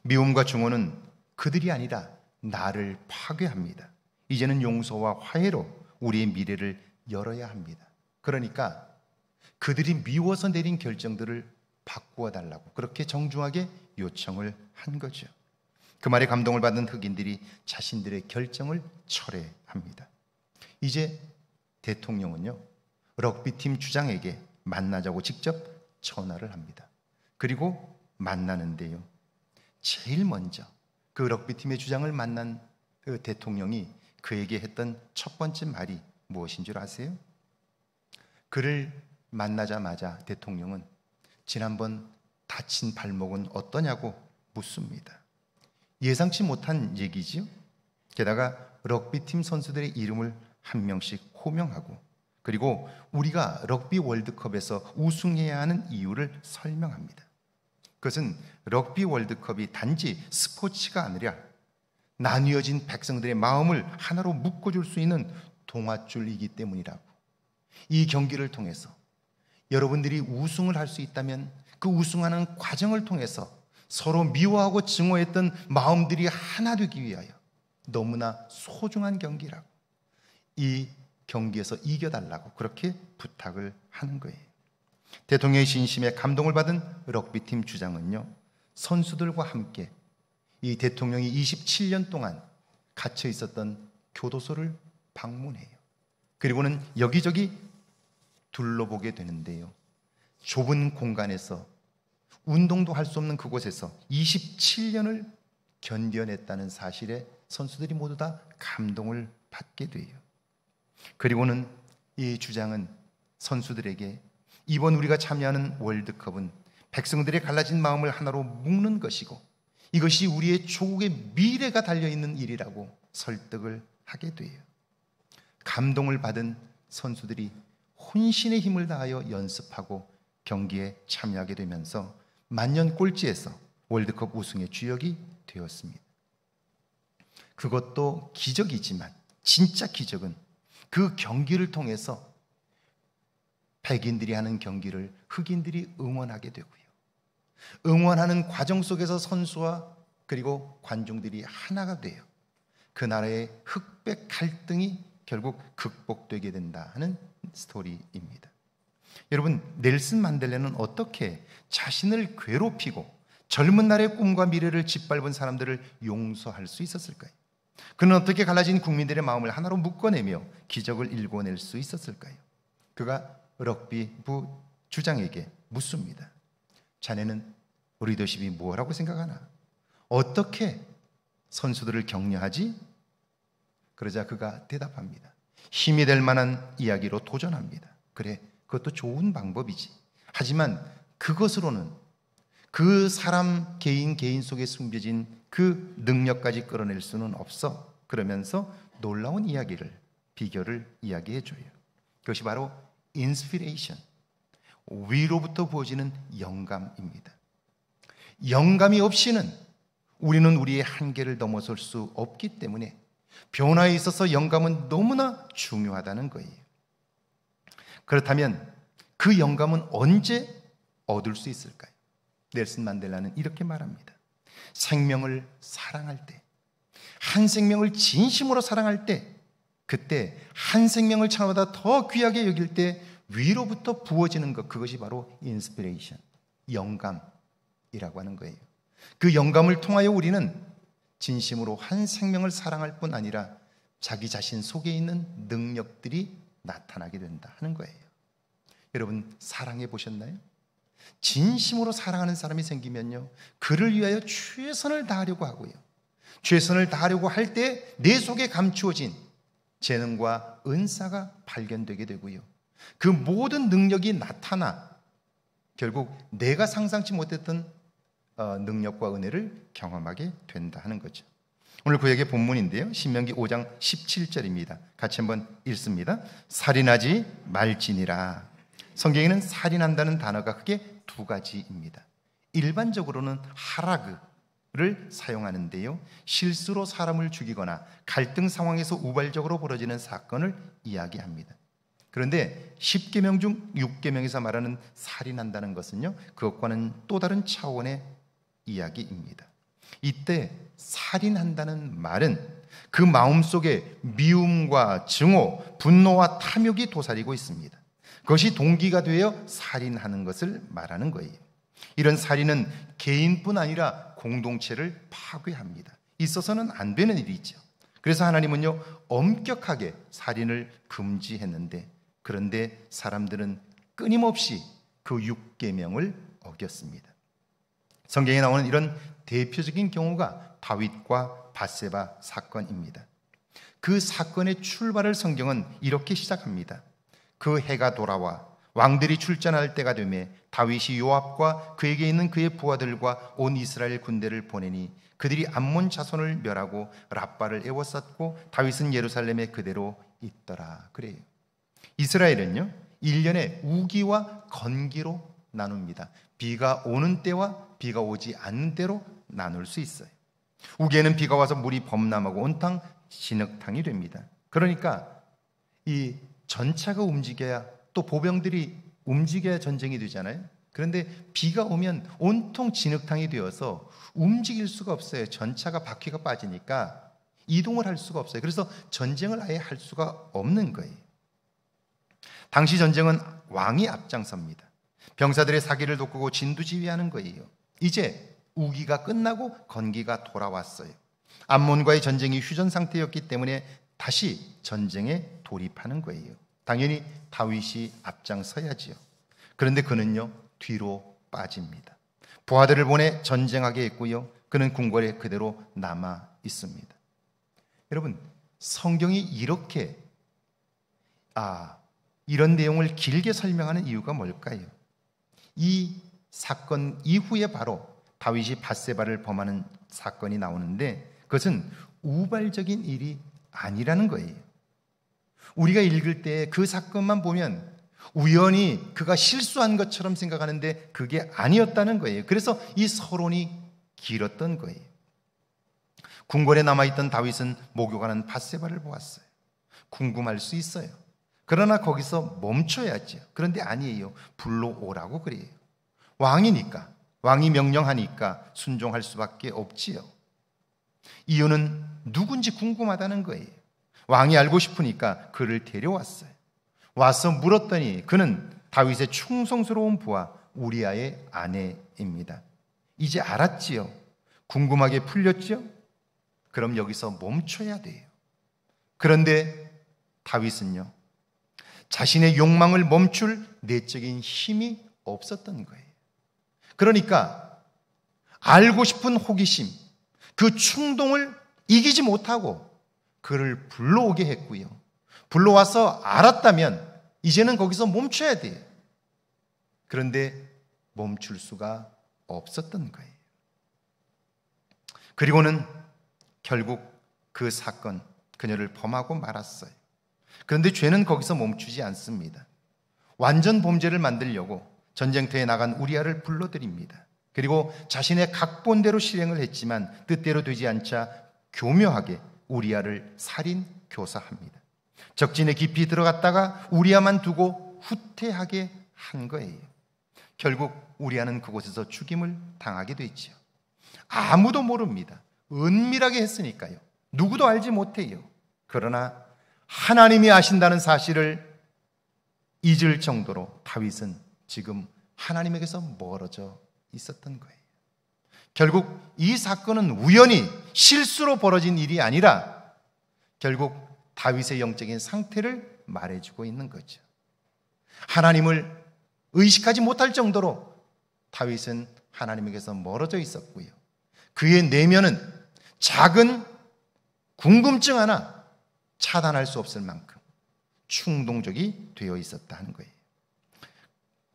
미움과 증오는 그들이 아니라 나를 파괴합니다. 이제는 용서와 화해로 우리의 미래를 열어야 합니다. 그러니까 그들이 미워서 내린 결정들을 바꾸어 달라고 그렇게 정중하게 요청을 한 거죠. 그 말에 감동을 받은 흑인들이 자신들의 결정을 철회합니다. 이제 대통령은요, 럭비팀 주장에게 만나자고 직접 전화를 합니다. 그리고 만나는데요, 제일 먼저 그 럭비팀의 주장을 만난 그 대통령이 그에게 했던 첫 번째 말이 무엇인 줄 아세요? 그를 만나자마자 대통령은 지난번 다친 발목은 어떠냐고 묻습니다. 예상치 못한 얘기지요. 게다가 럭비팀 선수들의 이름을 한 명씩 호명하고 그리고 우리가 럭비 월드컵에서 우승해야 하는 이유를 설명합니다. 그것은 럭비 월드컵이 단지 스포츠가 아니라 나뉘어진 백성들의 마음을 하나로 묶어줄 수 있는 동아줄이기 때문이라고. 이 경기를 통해서 여러분들이 우승을 할 수 있다면 그 우승하는 과정을 통해서 서로 미워하고 증오했던 마음들이 하나 되기 위하여 너무나 소중한 경기라고, 이 경기에서 이겨달라고 그렇게 부탁을 하는 거예요. 대통령의 진심에 감동을 받은 럭비팀 주장은요, 선수들과 함께 이 대통령이 27년 동안 갇혀 있었던 교도소를 방문해요. 그리고는 여기저기 둘러보게 되는데요, 좁은 공간에서 운동도 할 수 없는 그곳에서 27년을 견뎌냈다는 사실에 선수들이 모두 다 감동을 받게 돼요. 그리고는 이 주장은 선수들에게 이번 우리가 참여하는 월드컵은 백성들의 갈라진 마음을 하나로 묶는 것이고 이것이 우리의 조국의 미래가 달려있는 일이라고 설득을 하게 돼요. 감동을 받은 선수들이 혼신의 힘을 다하여 연습하고 경기에 참여하게 되면서 만년 꼴찌에서 월드컵 우승의 주역이 되었습니다. 그것도 기적이지만 진짜 기적은 그 경기를 통해서 백인들이 하는 경기를 흑인들이 응원하게 되고요. 응원하는 과정 속에서 선수와 그리고 관중들이 하나가 돼요. 그 나라의 흑백 갈등이 결국 극복되게 된다 하는 스토리입니다. 여러분, 넬슨 만델라는 어떻게 자신을 괴롭히고 젊은 날의 꿈과 미래를 짓밟은 사람들을 용서할 수 있었을까요? 그는 어떻게 갈라진 국민들의 마음을 하나로 묶어내며 기적을 일궈낼 수 있었을까요? 그가 럭비부 주장에게 묻습니다. 자네는 리더십이 뭐라고 생각하나? 어떻게 선수들을 격려하지? 그러자 그가 대답합니다. 힘이 될 만한 이야기로 도전합니다. 그래, 그것도 좋은 방법이지. 하지만 그것으로는 그 사람 개인 속에 숨겨진 그 능력까지 끌어낼 수는 없어. 그러면서 놀라운 이야기를, 비결을 이야기해줘요. 그것이 바로 인스피레이션, 위로부터 부어지는 영감입니다. 영감이 없이는 우리는 우리의 한계를 넘어설 수 없기 때문에 변화에 있어서 영감은 너무나 중요하다는 거예요. 그렇다면 그 영감은 언제 얻을 수 있을까요? 넬슨 만델라는 이렇게 말합니다. 생명을 사랑할 때, 한 생명을 진심으로 사랑할 때, 그때 한 생명을 차보다 더 귀하게 여길 때 위로부터 부어지는 것, 그것이 바로 인스피레이션, 영감이라고 하는 거예요. 그 영감을 통하여 우리는 진심으로 한 생명을 사랑할 뿐 아니라 자기 자신 속에 있는 능력들이 나타나게 된다 하는 거예요. 여러분, 사랑해 보셨나요? 진심으로 사랑하는 사람이 생기면요, 그를 위하여 최선을 다하려고 하고요, 최선을 다하려고 할 때 내 속에 감추어진 재능과 은사가 발견되게 되고요, 그 모든 능력이 나타나 결국 내가 상상치 못했던 능력과 은혜를 경험하게 된다 하는 거죠. 오늘 구약의 본문인데요, 신명기 5장 17절입니다. 같이 한번 읽습니다. 살인하지 말지니라. 성경에는 살인한다는 단어가 크게 두 가지입니다. 일반적으로는 하라그를 사용하는데요, 실수로 사람을 죽이거나 갈등 상황에서 우발적으로 벌어지는 사건을 이야기합니다. 그런데 10계명 중 6계명에서 말하는 살인한다는 것은요, 그것과는 또 다른 차원의 이야기입니다. 이때 살인한다는 말은 그 마음속에 미움과 증오, 분노와 탐욕이 도사리고 있습니다. 그것이 동기가 되어 살인하는 것을 말하는 거예요. 이런 살인은 개인뿐 아니라 공동체를 파괴합니다. 있어서는 안 되는 일이죠. 그래서 하나님은요, 엄격하게 살인을 금지했는데, 그런데 사람들은 끊임없이 그 6계명을 어겼습니다. 성경에 나오는 이런 대표적인 경우가 다윗과 밧세바 사건입니다. 그 사건의 출발을 성경은 이렇게 시작합니다. 그 해가 돌아와 왕들이 출전할 때가 되매 다윗이 요압과 그에게 있는 그의 부하들과 온 이스라엘 군대를 보내니 그들이 암몬 자손을 멸하고 랍바를 에워쌌고 다윗은 예루살렘에 그대로 있더라. 그래요. 이스라엘은요, 1년에 우기와 건기로 나눕니다. 비가 오는 때와 비가 오지 않는 때로 나눌 수 있어요. 우기에는 비가 와서 물이 범람하고 온탕 진흙탕이 됩니다. 그러니까 이 전차가 움직여야, 또 보병들이 움직여야 전쟁이 되잖아요. 그런데 비가 오면 온통 진흙탕이 되어서 움직일 수가 없어요. 전차가 바퀴가 빠지니까 이동을 할 수가 없어요. 그래서 전쟁을 아예 할 수가 없는 거예요. 당시 전쟁은 왕이 앞장섭니다. 병사들의 사기를 돋구고 진두지휘하는 거예요. 이제 우기가 끝나고 건기가 돌아왔어요. 암몬과의 전쟁이 휴전 상태였기 때문에 다시 전쟁에 돌입하는 거예요. 당연히 다윗이 앞장서야지요. 그런데 그는요, 뒤로 빠집니다. 부하들을 보내 전쟁하게 했고요, 그는 궁궐에 그대로 남아 있습니다. 여러분, 성경이 이렇게 이런 내용을 길게 설명하는 이유가 뭘까요? 이 사건 이후에 바로 다윗이 밧세바를 범하는 사건이 나오는데, 그것은 우발적인 일이 아니라는 거예요. 우리가 읽을 때 그 사건만 보면 우연히 그가 실수한 것처럼 생각하는데 그게 아니었다는 거예요. 그래서 이 서론이 길었던 거예요. 궁궐에 남아있던 다윗은 목욕하는 밧세바를 보았어요. 궁금할 수 있어요. 그러나 거기서 멈춰야죠. 그런데 아니에요. 불러오라고 그래요. 왕이니까, 왕이 명령하니까 순종할 수밖에 없지요. 이유는 누군지 궁금하다는 거예요. 왕이 알고 싶으니까 그를 데려왔어요. 와서 물었더니 그는 다윗의 충성스러운 부하 우리아의 아내입니다. 이제 알았지요. 궁금하게 풀렸죠? 그럼 여기서 멈춰야 돼요. 그런데 다윗은요, 자신의 욕망을 멈출 내적인 힘이 없었던 거예요. 그러니까 알고 싶은 호기심, 그 충동을 이기지 못하고 그를 불러오게 했고요. 불러와서 알았다면 이제는 거기서 멈춰야 돼요. 그런데 멈출 수가 없었던 거예요. 그리고는 결국 그 사건, 그녀를 범하고 말았어요. 그런데 죄는 거기서 멈추지 않습니다. 완전 범죄를 만들려고 전쟁터에 나간 우리아를 불러들입니다. 그리고 자신의 각본대로 실행을 했지만 뜻대로 되지 않자 교묘하게 우리아를 살인 교사합니다. 적진에 깊이 들어갔다가 우리아만 두고 후퇴하게 한 거예요. 결국 우리아는 그곳에서 죽임을 당하게 됐죠. 아무도 모릅니다. 은밀하게 했으니까요. 누구도 알지 못해요. 그러나 하나님이 아신다는 사실을 잊을 정도로 다윗은 지금 하나님에게서 멀어져 있었던 거예요. 결국 이 사건은 우연히 실수로 벌어진 일이 아니라 결국 다윗의 영적인 상태를 말해주고 있는 거죠. 하나님을 의식하지 못할 정도로 다윗은 하나님에게서 멀어져 있었고요. 그의 내면은 작은 궁금증 하나 차단할 수 없을 만큼 충동적이 되어 있었다 하는 거예요.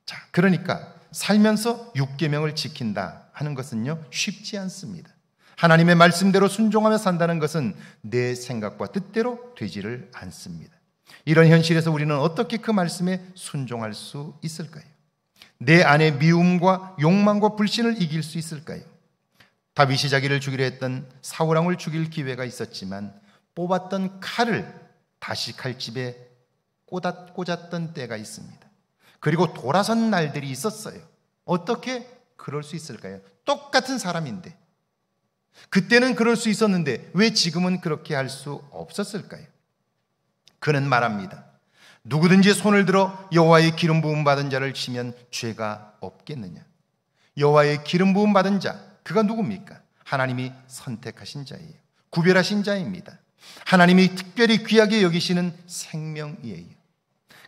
자, 그러니까 살면서 6계명을 지킨다 하는 것은요, 쉽지 않습니다. 하나님의 말씀대로 순종하며 산다는 것은 내 생각과 뜻대로 되지를 않습니다. 이런 현실에서 우리는 어떻게 그 말씀에 순종할 수 있을까요? 내 안의 미움과 욕망과 불신을 이길 수 있을까요? 다윗이 자기를 죽이려 했던 사울왕을 죽일 기회가 있었지만 뽑았던 칼을 다시 칼집에 꽂았던 때가 있습니다. 그리고 돌아선 날들이 있었어요. 어떻게 그럴 수 있을까요? 똑같은 사람인데, 그때는 그럴 수 있었는데 왜 지금은 그렇게 할 수 없었을까요? 그는 말합니다. 누구든지 손을 들어 여호와의 기름 부음 받은 자를 치면 죄가 없겠느냐? 여호와의 기름 부음 받은 자, 그가 누굽니까? 하나님이 선택하신 자예요. 구별하신 자입니다. 하나님이 특별히 귀하게 여기시는 생명이에요.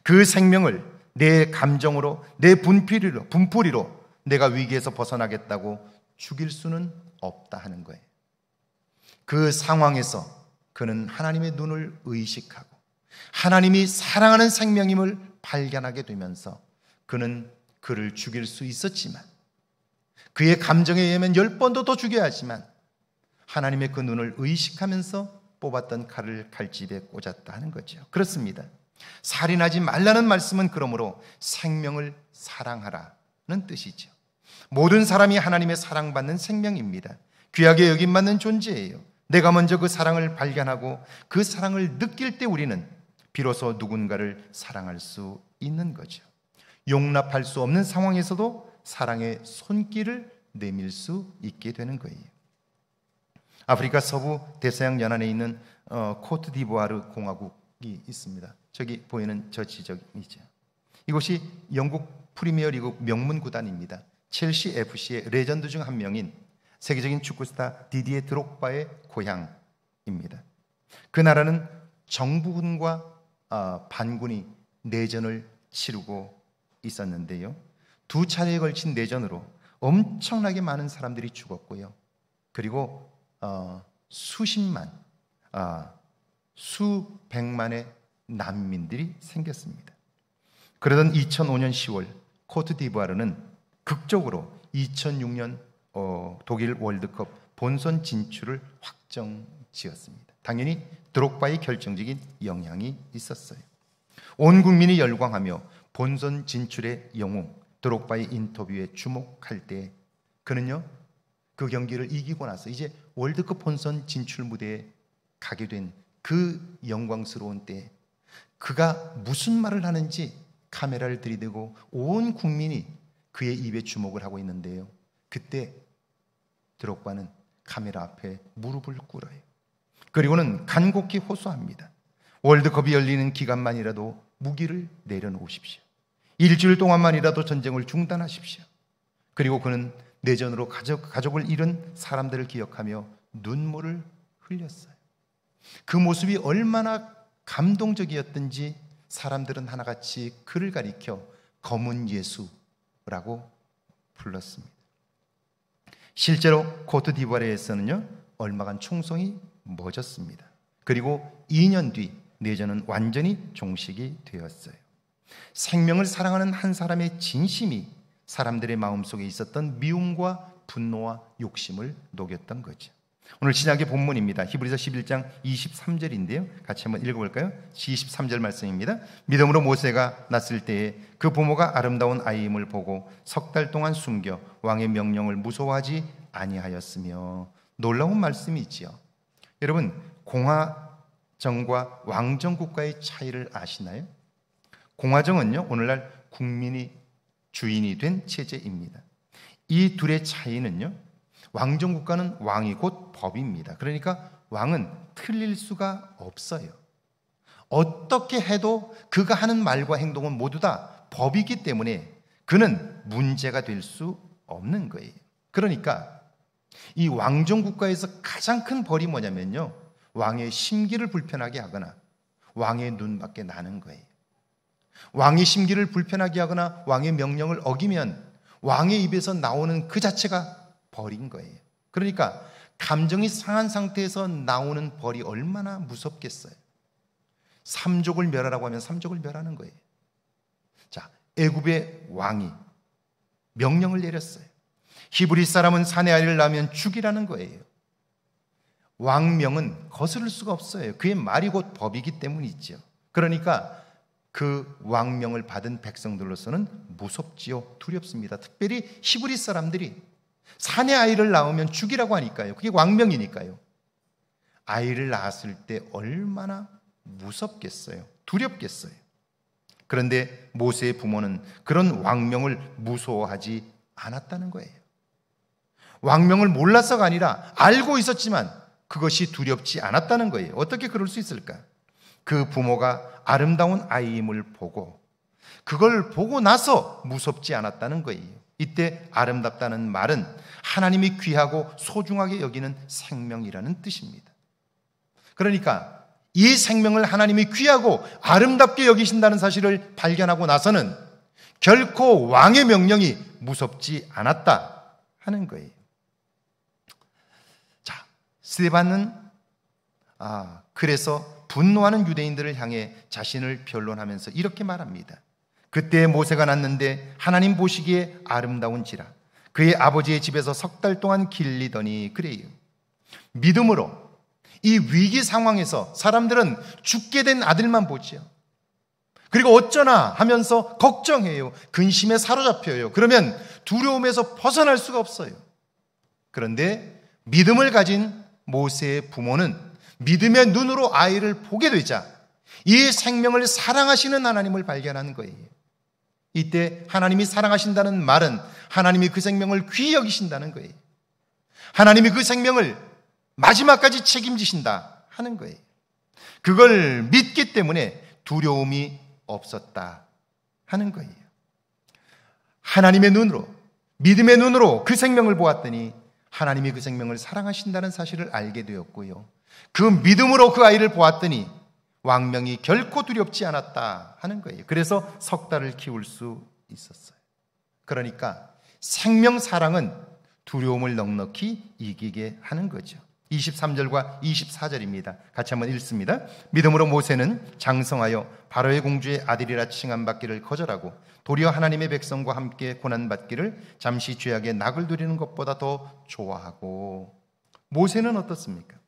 그 생명을 내 감정으로, 내 분풀이로 내가 위기에서 벗어나겠다고 죽일 수는 없다 하는 거예요. 그 상황에서 그는 하나님의 눈을 의식하고 하나님이 사랑하는 생명임을 발견하게 되면서 그는 그를 죽일 수 있었지만, 그의 감정에 의하면 10번도 더 죽여야 하지만 하나님의 그 눈을 의식하면서 뽑았던 칼을 칼집에 꽂았다 하는 거죠. 그렇습니다. 살인하지 말라는 말씀은 그러므로 생명을 사랑하라는 뜻이죠. 모든 사람이 하나님의 사랑받는 생명입니다. 귀하게 여김받는 존재예요. 내가 먼저 그 사랑을 발견하고 그 사랑을 느낄 때 우리는 비로소 누군가를 사랑할 수 있는 거죠. 용납할 수 없는 상황에서도 사랑의 손길을 내밀 수 있게 되는 거예요. 아프리카 서부 대서양 연안에 있는 코트디부아르 공화국이 있습니다. 저기 보이는 저 지적이죠. 이곳이 영국 프리미어리그 명문 구단입니다. 첼시 FC의 레전드 중 한 명인 세계적인 축구스타 디디에 드록바의 고향입니다. 그 나라는 정부군과 반군이 내전을 치르고 있었는데요. 2차례에 걸친 내전으로 엄청나게 많은 사람들이 죽었고요. 그리고 수십만, 수백만의 난민들이 생겼습니다. 그러던 2005년 10월 코트디부아르는 극적으로 2006년 독일 월드컵 본선 진출을 확정지었습니다. 당연히 드록바의 결정적인 영향이 있었어요. 온 국민이 열광하며 본선 진출의 영웅 드록바의 인터뷰에 주목할 때 그는요, 그 경기를 이기고 나서 이제 월드컵 본선 진출 무대에 가게 된 그 영광스러운 때 그가 무슨 말을 하는지 카메라를 들이대고 온 국민이 그의 입에 주목을 하고 있는데요. 그때 드록바는 카메라 앞에 무릎을 꿇어요. 그리고는 간곡히 호소합니다. 월드컵이 열리는 기간만이라도 무기를 내려놓으십시오. 일주일 동안만이라도 전쟁을 중단하십시오. 그리고 그는 내전으로 가족을 잃은 사람들을 기억하며 눈물을 흘렸어요. 그 모습이 얼마나 감동적이었던지 사람들은 하나같이 그를 가리켜 검은 예수라고 불렀습니다. 실제로 코트디부아르에서는요 얼마간 총성이 멎었습니다. 그리고 2년 뒤 내전은 완전히 종식이 되었어요. 생명을 사랑하는 한 사람의 진심이 사람들의 마음속에 있었던 미움과 분노와 욕심을 녹였던 거죠. 오늘 신약의 본문입니다. 히브리서 11장 23절인데요. 같이 한번 읽어볼까요? 23절 말씀입니다. 믿음으로 모세가 났을 때에 그 부모가 아름다운 아이임을 보고 석 달 동안 숨겨 왕의 명령을 무서워하지 아니하였으며. 놀라운 말씀이 있지요. 여러분, 공화정과 왕정 국가의 차이를 아시나요? 공화정은요 오늘날 국민이 주인이 된 체제입니다. 이 둘의 차이는요, 왕정 국가는 왕이 곧 법입니다. 그러니까 왕은 틀릴 수가 없어요. 어떻게 해도 그가 하는 말과 행동은 모두 다 법이기 때문에 그는 문제가 될 수 없는 거예요. 그러니까 이 왕정 국가에서 가장 큰 벌이 뭐냐면요, 왕의 심기를 불편하게 하거나 왕의 눈밖에 나는 거예요. 왕의 심기를 불편하게 하거나 왕의 명령을 어기면 왕의 입에서 나오는 그 자체가 벌인 거예요. 그러니까 감정이 상한 상태에서 나오는 벌이 얼마나 무섭겠어요. 삼족을 멸하라고 하면 삼족을 멸하는 거예요. 자, 애굽의 왕이 명령을 내렸어요. 히브리 사람은 사내 아이를 낳으면 죽이라는 거예요. 왕명은 거스를 수가 없어요. 그의 말이 곧 법이기 때문이죠. 그러니까 그 왕명을 받은 백성들로서는 무섭지요, 두렵습니다. 특별히 히브리 사람들이 사내 아이를 낳으면 죽이라고 하니까요. 그게 왕명이니까요. 아이를 낳았을 때 얼마나 무섭겠어요, 두렵겠어요. 그런데 모세의 부모는 그런 왕명을 무서워하지 않았다는 거예요. 왕명을 몰라서가 아니라 알고 있었지만 그것이 두렵지 않았다는 거예요. 어떻게 그럴 수 있을까? 그 부모가 아름다운 아이임을 보고 그걸 보고 나서 무섭지 않았다는 거예요. 이때 아름답다는 말은 하나님이 귀하고 소중하게 여기는 생명이라는 뜻입니다. 그러니까 이 생명을 하나님이 귀하고 아름답게 여기신다는 사실을 발견하고 나서는 결코 왕의 명령이 무섭지 않았다 하는 거예요. 자, 스데반은 그래서 분노하는 유대인들을 향해 자신을 변론하면서 이렇게 말합니다. 그때 모세가 났는데 하나님 보시기에 아름다운지라 그의 아버지의 집에서 석 달 동안 길리더니. 그래요, 믿음으로 이 위기 상황에서 사람들은 죽게 된 아들만 보지요. 그리고 어쩌나 하면서 걱정해요. 근심에 사로잡혀요. 그러면 두려움에서 벗어날 수가 없어요. 그런데 믿음을 가진 모세의 부모는 믿음의 눈으로 아이를 보게 되자 이 생명을 사랑하시는 하나님을 발견하는 거예요. 이때 하나님이 사랑하신다는 말은 하나님이 그 생명을 귀히 여기신다는 거예요. 하나님이 그 생명을 마지막까지 책임지신다 하는 거예요. 그걸 믿기 때문에 두려움이 없었다 하는 거예요. 하나님의 눈으로, 믿음의 눈으로 그 생명을 보았더니 하나님이 그 생명을 사랑하신다는 사실을 알게 되었고요. 그 믿음으로 그 아이를 보았더니 왕명이 결코 두렵지 않았다 하는 거예요. 그래서 석 달을 키울 수 있었어요. 그러니까 생명 사랑은 두려움을 넉넉히 이기게 하는 거죠. 23절과 24절입니다. 같이 한번 읽습니다. 믿음으로 모세는 장성하여 바로의 공주의 아들이라 칭함받기를 거절하고 도리어 하나님의 백성과 함께 고난받기를 잠시 죄악의 낙을 누리는 것보다 더 좋아하고. 모세는 어떻습니까?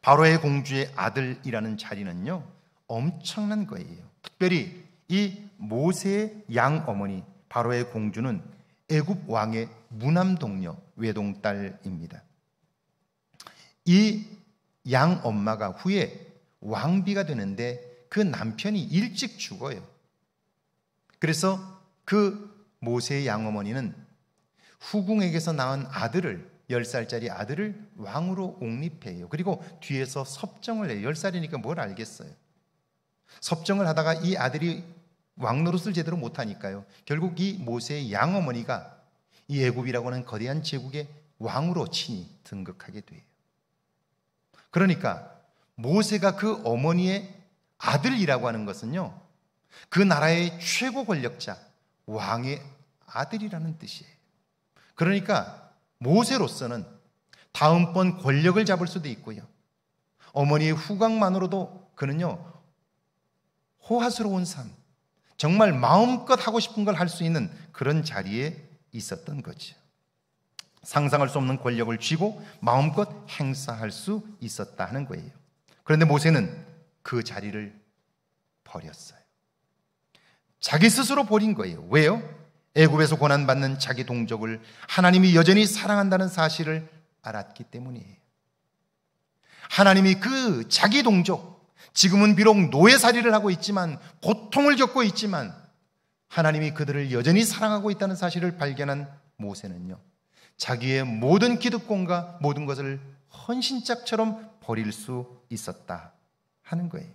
바로의 공주의 아들이라는 자리는요 엄청난 거예요. 특별히 이 모세의 양어머니 바로의 공주는 애굽 왕의 무남동녀 외동딸입니다. 이 양 엄마가 후에 왕비가 되는데 그 남편이 일찍 죽어요. 그래서 그 모세의 양어머니는 후궁에게서 낳은 아들을 10살짜리 아들을 왕으로 옹립해요. 그리고 뒤에서 섭정을 해요. 10살이니까 뭘 알겠어요. 섭정을 하다가 이 아들이 왕 노릇을 제대로 못하니까요. 결국 이 모세의 양어머니가 이 애굽이라고 하는 거대한 제국의 왕으로 친히 등극하게 돼요. 그러니까 모세가 그 어머니의 아들이라고 하는 것은요, 그 나라의 최고 권력자 왕의 아들이라는 뜻이에요. 그러니까 모세로서는 다음번 권력을 잡을 수도 있고요, 어머니의 후광만으로도 그는요 호화스러운 삶, 정말 마음껏 하고 싶은 걸 할 수 있는 그런 자리에 있었던 거죠. 상상할 수 없는 권력을 쥐고 마음껏 행사할 수 있었다 하는 거예요. 그런데 모세는 그 자리를 버렸어요. 자기 스스로 버린 거예요. 왜요? 애굽에서 고난받는 자기 동족을 하나님이 여전히 사랑한다는 사실을 알았기 때문이에요. 하나님이 그 자기 동족, 지금은 비록 노예살이를 하고 있지만, 고통을 겪고 있지만 하나님이 그들을 여전히 사랑하고 있다는 사실을 발견한 모세는요, 자기의 모든 기득권과 모든 것을 헌신짝처럼 버릴 수 있었다 하는 거예요.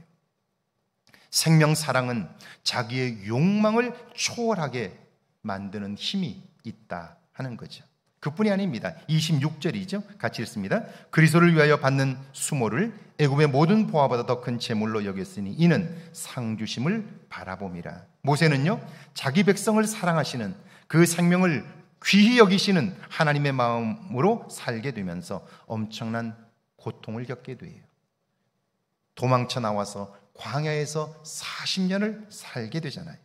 생명 사랑은 자기의 욕망을 초월하게 만드는 힘이 있다 하는 거죠. 그뿐이 아닙니다. 26절이죠. 같이 읽습니다. 그리스도를 위하여 받는 수모를 애굽의 모든 보화보다 더 큰 재물로 여겼으니 이는 상주심을 바라봄이라. 모세는요, 자기 백성을 사랑하시는, 그 생명을 귀히 여기시는 하나님의 마음으로 살게 되면서 엄청난 고통을 겪게 돼요. 도망쳐 나와서 광야에서 40년을 살게 되잖아요.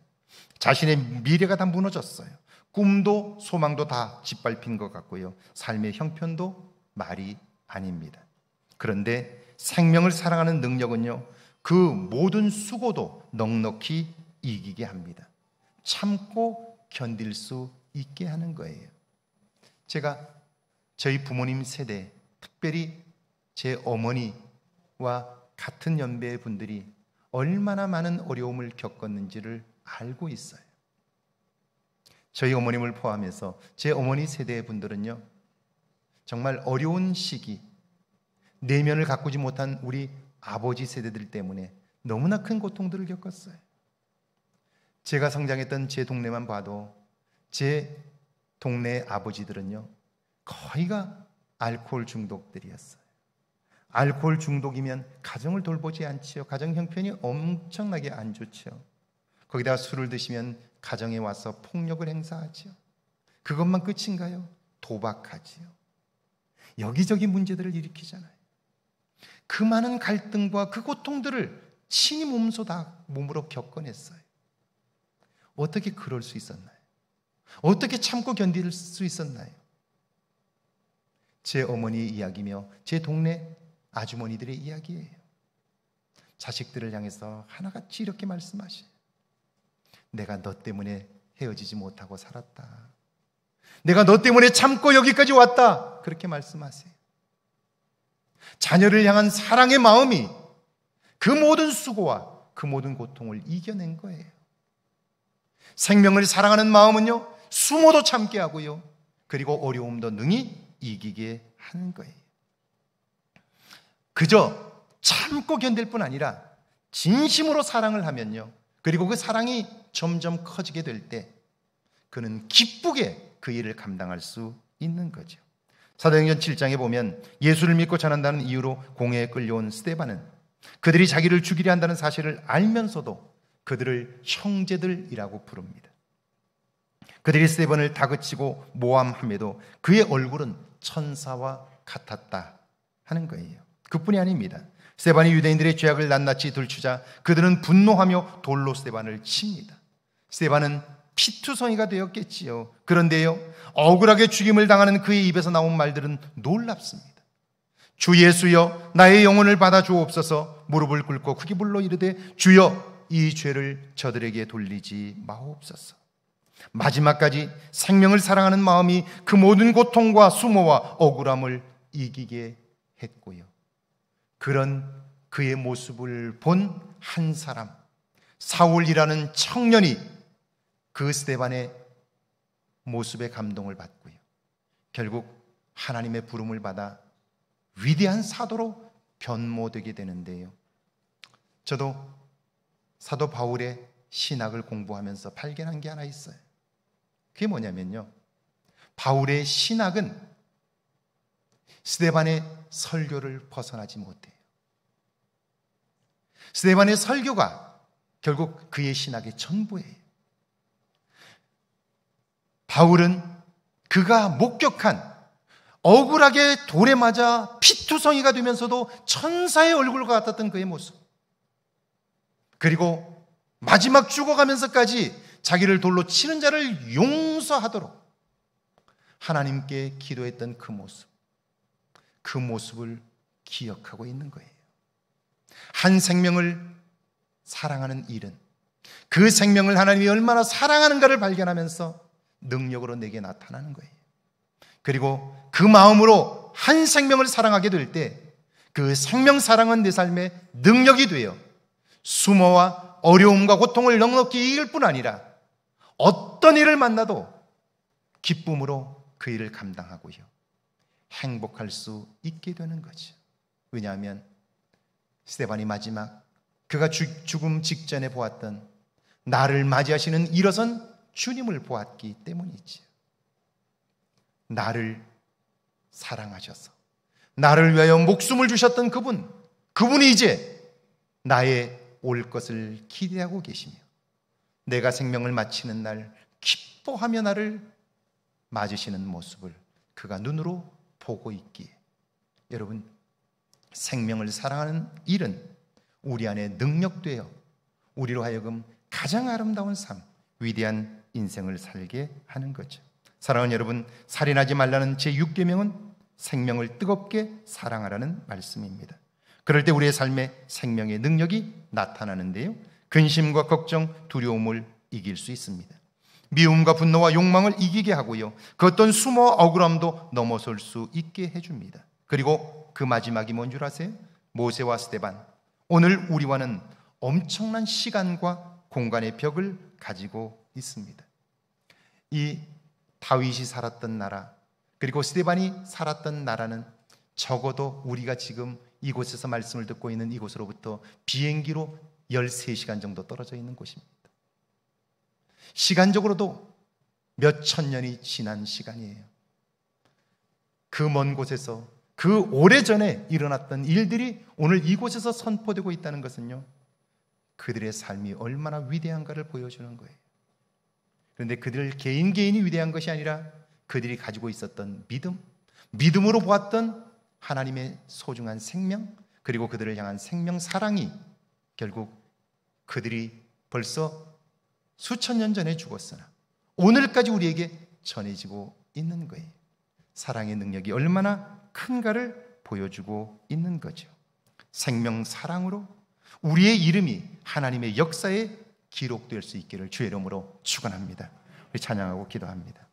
자신의 미래가 다 무너졌어요. 꿈도 소망도 다 짓밟힌 것 같고요, 삶의 형편도 말이 아닙니다. 그런데 생명을 사랑하는 능력은요, 그 모든 수고도 넉넉히 이기게 합니다. 참고 견딜 수 있게 하는 거예요. 제가 저희 부모님 세대, 특별히 제 어머니와 같은 연배의 분들이 얼마나 많은 어려움을 겪었는지를 알고 있어요. 저희 어머님을 포함해서 제 어머니 세대의 분들은요, 정말 어려운 시기, 내면을 가꾸지 못한 우리 아버지 세대들 때문에 너무나 큰 고통들을 겪었어요. 제가 성장했던 제 동네만 봐도 제 동네 아버지들은요, 거의가 알코올 중독들이었어요. 알코올 중독이면 가정을 돌보지 않지요. 가정 형편이 엄청나게 안 좋죠. 거기다가 술을 드시면 가정에 와서 폭력을 행사하죠. 그것만 끝인가요? 도박하지요. 여기저기 문제들을 일으키잖아요. 그 많은 갈등과 그 고통들을 친히 몸으로 겪어냈어요. 어떻게 그럴 수 있었나요? 어떻게 참고 견딜 수 있었나요? 제 어머니의 이야기며 제 동네 아주머니들의 이야기예요. 자식들을 향해서 하나같이 이렇게 말씀하셔요. 내가 너 때문에 헤어지지 못하고 살았다. 내가 너 때문에 참고 여기까지 왔다. 그렇게 말씀하세요. 자녀를 향한 사랑의 마음이 그 모든 수고와 그 모든 고통을 이겨낸 거예요. 생명을 사랑하는 마음은요, 수모도 참게 하고요, 그리고 어려움도 능히 이기게 하는 거예요. 그저 참고 견딜 뿐 아니라 진심으로 사랑을 하면요, 그리고 그 사랑이 점점 커지게 될 때 그는 기쁘게 그 일을 감당할 수 있는 거죠. 사도행전 7장에 보면 예수를 믿고 전한다는 이유로 공회에 끌려온 스데반은 그들이 자기를 죽이려 한다는 사실을 알면서도 그들을 형제들이라고 부릅니다. 그들이 스데반을 다그치고 모함함에도 그의 얼굴은 천사와 같았다 하는 거예요. 그뿐이 아닙니다. 스데반이 유대인들의 죄악을 낱낱이 들추자 그들은 분노하며 돌로 스데반을 칩니다. 스데반은 피투성이가 되었겠지요. 그런데요, 억울하게 죽임을 당하는 그의 입에서 나온 말들은 놀랍습니다. 주 예수여, 나의 영혼을 받아 주옵소서. 무릎을 꿇고 크게 불러 이르되 주여, 이 죄를 저들에게 돌리지 마옵소서. 마지막까지 생명을 사랑하는 마음이 그 모든 고통과 수모와 억울함을 이기게 했고요. 그런 그의 모습을 본 한 사람, 사울이라는 청년이 그 스데반의 모습에 감동을 받고요. 결국 하나님의 부름을 받아 위대한 사도로 변모되게 되는데요. 저도 사도 바울의 신학을 공부하면서 발견한 게 하나 있어요. 그게 뭐냐면요, 바울의 신학은 스데반의 설교를 벗어나지 못해요. 스데반의 설교가 결국 그의 신학의 전부예요. 바울은 그가 목격한 억울하게 돌에 맞아 피투성이가 되면서도 천사의 얼굴과 같았던 그의 모습, 그리고 마지막 죽어가면서까지 자기를 돌로 치는 자를 용서하도록 하나님께 기도했던 그 모습, 그 모습을 기억하고 있는 거예요. 한 생명을 사랑하는 일은 그 생명을 하나님이 얼마나 사랑하는가를 발견하면서 능력으로 내게 나타나는 거예요. 그리고 그 마음으로 한 생명을 사랑하게 될 때 그 생명 사랑은 내 삶의 능력이 되어 수모와 어려움과 고통을 넉넉히 이길 뿐 아니라 어떤 일을 만나도 기쁨으로 그 일을 감당하고요, 행복할 수 있게 되는 거죠. 왜냐하면 스데반이 마지막 그가 죽음 직전에 보았던 나를 맞이하시는 일어선 주님을 보았기 때문이지요. 나를 사랑하셔서 나를 위하여 목숨을 주셨던 그분이 이제 나의 올 것을 기대하고 계시며 내가 생명을 마치는 날 기뻐하며 나를 맞으시는 모습을 그가 눈으로 보고 있기에, 여러분, 생명을 사랑하는 일은 우리 안에 능력되어 우리로 하여금 가장 아름다운 삶, 위대한 인생을 살게 하는 거죠. 사랑하는 여러분, 살인하지 말라는 제6계명은 생명을 뜨겁게 사랑하라는 말씀입니다. 그럴 때 우리의 삶에 생명의 능력이 나타나는데요, 근심과 걱정, 두려움을 이길 수 있습니다. 미움과 분노와 욕망을 이기게 하고요, 그 어떤 수모 억울함도 넘어설 수 있게 해줍니다. 그리고 그 마지막이 뭔 줄 아세요? 모세와 스데반, 오늘 우리와는 엄청난 시간과 공간의 벽을 가지고 있습니다. 이 다윗이 살았던 나라, 그리고 스데반이 살았던 나라는 적어도 우리가 지금 이곳에서 말씀을 듣고 있는 이곳으로부터 비행기로 13시간 정도 떨어져 있는 곳입니다. 시간적으로도 몇 천 년이 지난 시간이에요. 그 먼 곳에서 그 오래전에 일어났던 일들이 오늘 이곳에서 선포되고 있다는 것은요, 그들의 삶이 얼마나 위대한가를 보여주는 거예요. 그런데 그들 개인이 위대한 것이 아니라 그들이 가지고 있었던 믿음으로 보았던 하나님의 소중한 생명, 그리고 그들을 향한 생명 사랑이 결국 그들이 벌써 수천 년 전에 죽었으나 오늘까지 우리에게 전해지고 있는 거예요. 사랑의 능력이 얼마나 큰가를 보여주고 있는 거죠. 생명 사랑으로 우리의 이름이 하나님의 역사에 기록될 수 있기를 주의 이름으로 축원합니다. 우리 찬양하고 기도합니다.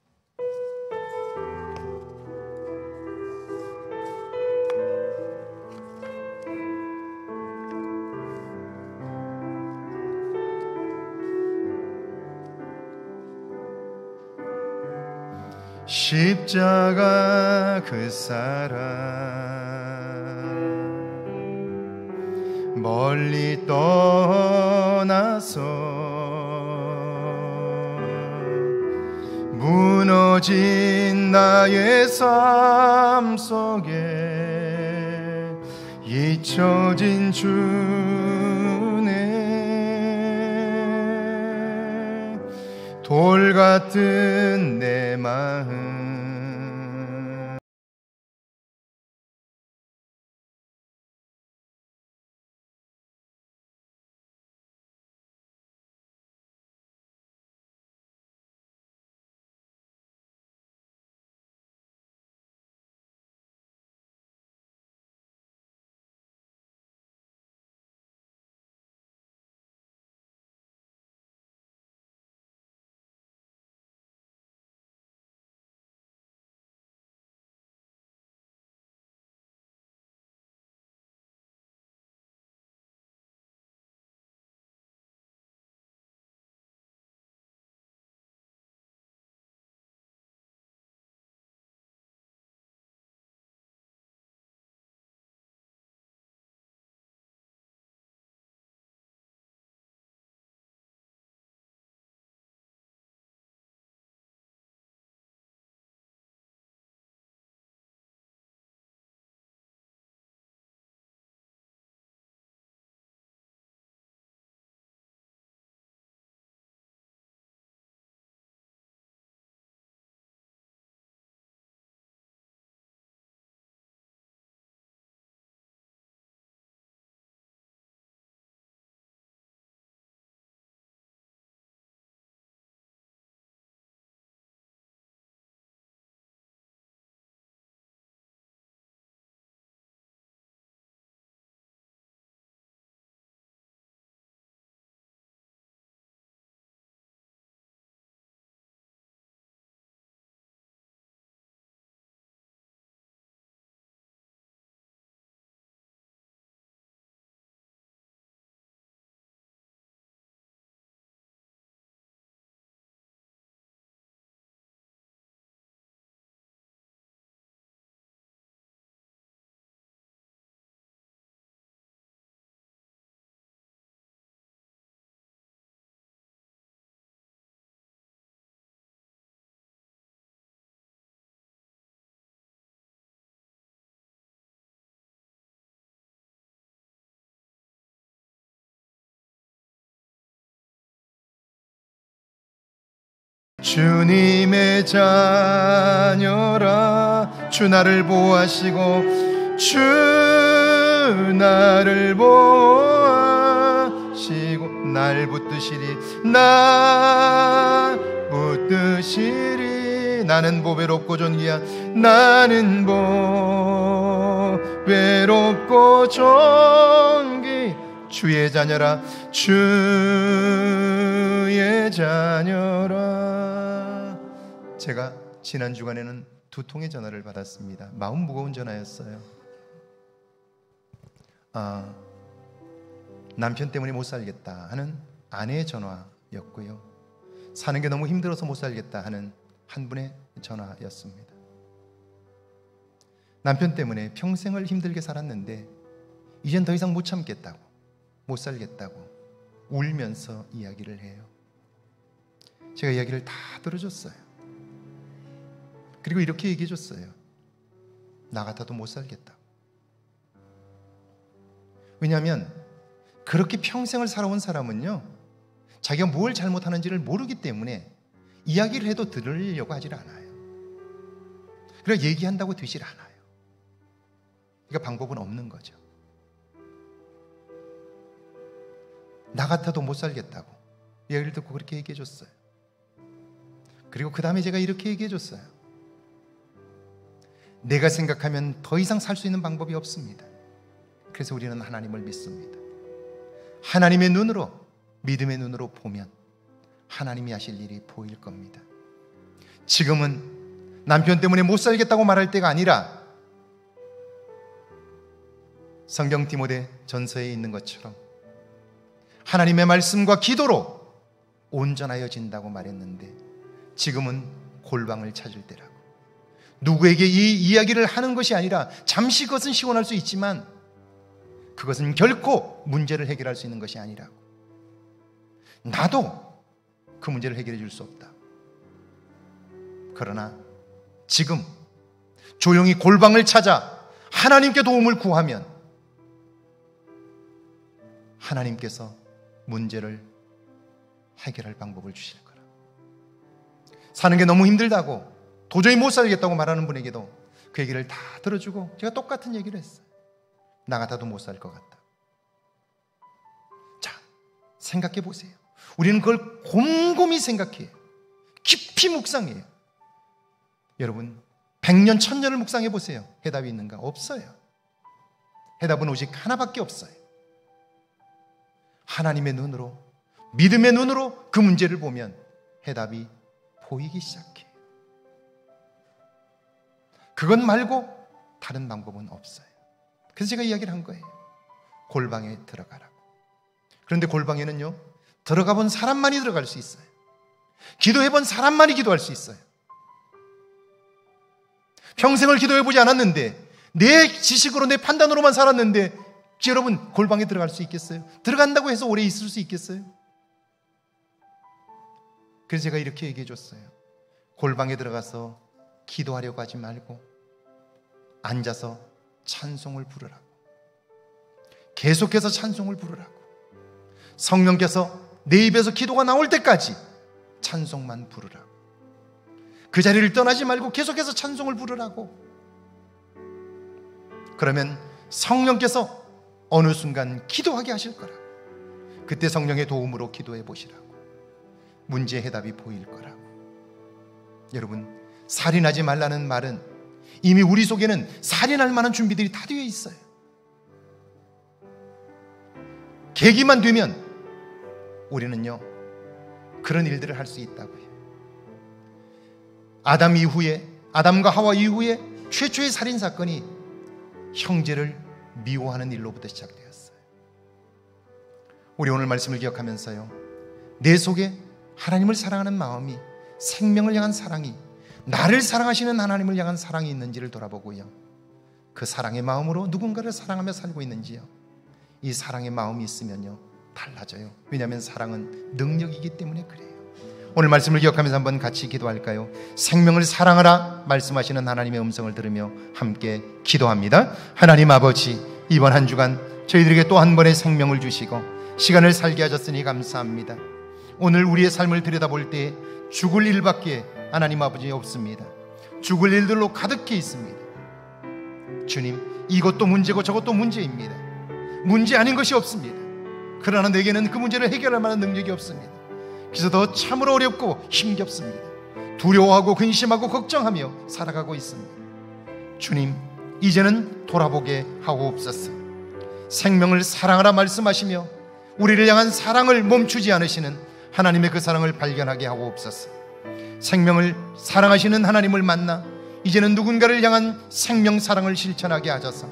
십자가 그 사랑 멀리 떠나서 무너진 나의 삶 속에 잊혀진 주네 돌 같은 내 마음 주님의 자녀라. 주 나를 보호하시고 주 나를 보호하시고 날 붙드시리. 날 붙드시리. 나는 보배롭고 존귀한 나는 보배롭고 존귀 주의 자녀라. 주의 자녀라. 제가 지난 주간에는 2통의 전화를 받았습니다. 마음 무거운 전화였어요. 남편 때문에 못 살겠다 하는 아내의 전화였고요, 사는 게 너무 힘들어서 못 살겠다 하는 한 분의 전화였습니다. 남편 때문에 평생을 힘들게 살았는데 이젠 더 이상 못 참겠다고, 못 살겠다고 울면서 이야기를 해요. 제가 이야기를 다 들어줬어요. 그리고 이렇게 얘기해 줬어요. 나 같아도 못 살겠다고. 왜냐하면 그렇게 평생을 살아온 사람은요, 자기가 뭘 잘못하는지를 모르기 때문에 이야기를 해도 들으려고 하질 않아요. 그래서 얘기한다고 되질 않아요. 그러니까 방법은 없는 거죠. 나 같아도 못 살겠다고 이야기를 듣고 그렇게 얘기해 줬어요. 그리고 그 다음에 제가 이렇게 얘기해 줬어요. 내가 생각하면 더 이상 살 수 있는 방법이 없습니다. 그래서 우리는 하나님을 믿습니다. 하나님의 눈으로, 믿음의 눈으로 보면 하나님이 하실 일이 보일 겁니다. 지금은 남편 때문에 못 살겠다고 말할 때가 아니라 성경 디모데 전서에 있는 것처럼 하나님의 말씀과 기도로 온전하여진다고 말했는데, 지금은 골방을 찾을 때라고. 누구에게 이 이야기를 하는 것이 아니라 잠시 그것은 시원할 수 있지만 그것은 결코 문제를 해결할 수 있는 것이 아니라고. 나도 그 문제를 해결해 줄 수 없다. 그러나 지금 조용히 골방을 찾아 하나님께 도움을 구하면 하나님께서 문제를 해결할 방법을 주실 거라. 사는 게 너무 힘들다고, 도저히 못 살겠다고 말하는 분에게도 그 얘기를 다 들어주고 제가 똑같은 얘기를 했어요. 나 같아도 못 살 것 같다. 자, 생각해 보세요. 우리는 그걸 곰곰이 생각해요. 깊이 묵상해요. 여러분, 100년, 1000년을 묵상해 보세요. 해답이 있는가? 없어요. 해답은 오직 하나밖에 없어요. 하나님의 눈으로, 믿음의 눈으로 그 문제를 보면 해답이 보이기 시작해요. 그것 말고 다른 방법은 없어요. 그래서 제가 이야기를 한 거예요. 골방에 들어가라고. 그런데 골방에는요, 들어가 본 사람만이 들어갈 수 있어요. 기도해 본 사람만이 기도할 수 있어요. 평생을 기도해 보지 않았는데, 내 지식으로, 내 판단으로만 살았는데 여러분, 골방에 들어갈 수 있겠어요? 들어간다고 해서 오래 있을 수 있겠어요? 그래서 제가 이렇게 얘기해 줬어요. 골방에 들어가서 기도하려고 하지 말고 앉아서 찬송을 부르라고. 계속해서 찬송을 부르라고. 성령께서 내 입에서 기도가 나올 때까지 찬송만 부르라고. 그 자리를 떠나지 말고 계속해서 찬송을 부르라고. 그러면 성령께서 어느 순간 기도하게 하실 거라고. 그때 성령의 도움으로 기도해 보시라고. 문제의 해답이 보일 거라고. 여러분, 살인하지 말라는 말은 이미 우리 속에는 살인할 만한 준비들이 다 되어 있어요. 계기만 되면 우리는요, 그런 일들을 할 수 있다고 해요. 아담과 하와 이후에 최초의 살인 사건이 형제를 미워하는 일로부터 시작되었어요. 우리 오늘 말씀을 기억하면서요, 내 속에 하나님을 사랑하는 마음이, 생명을 향한 사랑이, 나를 사랑하시는 하나님을 향한 사랑이 있는지를 돌아보고요, 그 사랑의 마음으로 누군가를 사랑하며 살고 있는지요, 이 사랑의 마음이 있으면요 달라져요. 왜냐하면 사랑은 능력이기 때문에 그래요. 오늘 말씀을 기억하면서 한번 같이 기도할까요? 생명을 사랑하라 말씀하시는 하나님의 음성을 들으며 함께 기도합니다. 하나님 아버지, 이번 한 주간 저희들에게 또 한 번의 생명을 주시고 시간을 살게 하셨으니 감사합니다. 오늘 우리의 삶을 들여다볼 때 죽을 일밖에 하나님 아버지 없습니다. 죽을 일들로 가득히 있습니다. 주님, 이것도 문제고 저것도 문제입니다. 문제 아닌 것이 없습니다. 그러나 내게는 그 문제를 해결할 만한 능력이 없습니다. 그래서 더 참으로 어렵고 힘겹습니다. 두려워하고 근심하고 걱정하며 살아가고 있습니다. 주님, 이제는 돌아보게 하옵소서. 생명을 사랑하라 말씀하시며 우리를 향한 사랑을 멈추지 않으시는 하나님의 그 사랑을 발견하게 하옵소서. 생명을 사랑하시는 하나님을 만나 이제는 누군가를 향한 생명 사랑을 실천하게 하셔서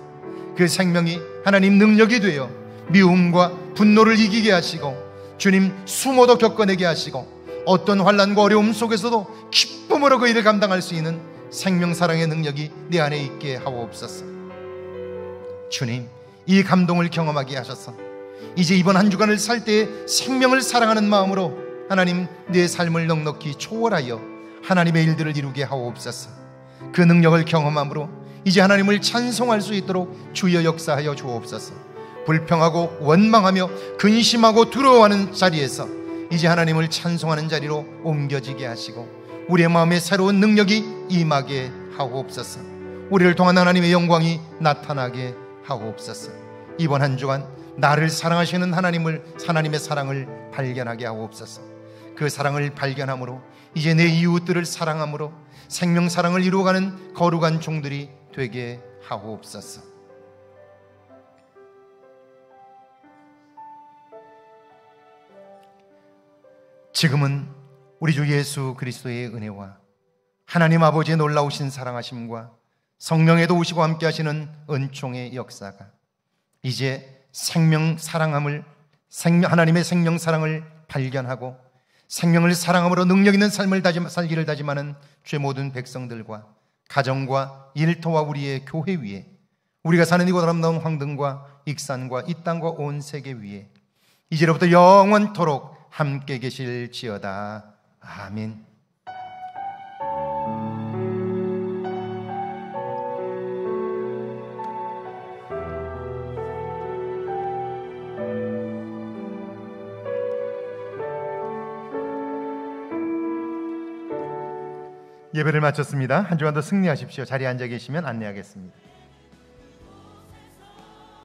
그 생명이 하나님 능력이 되어 미움과 분노를 이기게 하시고, 주님, 수모도 겪어내게 하시고 어떤 환난과 어려움 속에서도 기쁨으로 그 일을 감당할 수 있는 생명 사랑의 능력이 내 안에 있게 하옵소서. 주님, 이 감동을 경험하게 하셔서 이제 이번 한 주간을 살 때에 생명을 사랑하는 마음으로 하나님 내 삶을 넉넉히 초월하여 하나님의 일들을 이루게 하옵소서. 그 능력을 경험함으로 이제 하나님을 찬송할 수 있도록 주여 역사하여 주옵소서. 불평하고 원망하며 근심하고 두려워하는 자리에서 이제 하나님을 찬송하는 자리로 옮겨지게 하시고 우리의 마음에 새로운 능력이 임하게 하옵소서. 우리를 통한 하나님의 영광이 나타나게 하옵소서. 이번 한 주간 나를 사랑하시는 하나님의 사랑을 발견하게 하옵소서. 그 사랑을 발견함으로 이제 내 이웃들을 사랑함으로 생명 사랑을 이루어가는 거룩한 종들이 되게 하옵소서. 지금은 우리 주 예수 그리스도의 은혜와 하나님 아버지의 놀라우신 사랑하심과 성령에도 오시고 함께 하시는 은총의 역사가 이제 생명 사랑함을, 하나님의 생명 사랑을 발견하고 생명을 사랑함으로 능력 있는 삶을 살기를 다짐하는 죄 모든 백성들과 가정과 일터와 우리의 교회 위에, 우리가 사는 이곳 아름다운 황등과 익산과 이 땅과 온 세계 위에 이제로부터 영원토록 함께 계실지어다. 아멘. 예배를 마쳤습니다. 한 주간도 승리하십시오. 자리에 앉아 계시면 안내하겠습니다.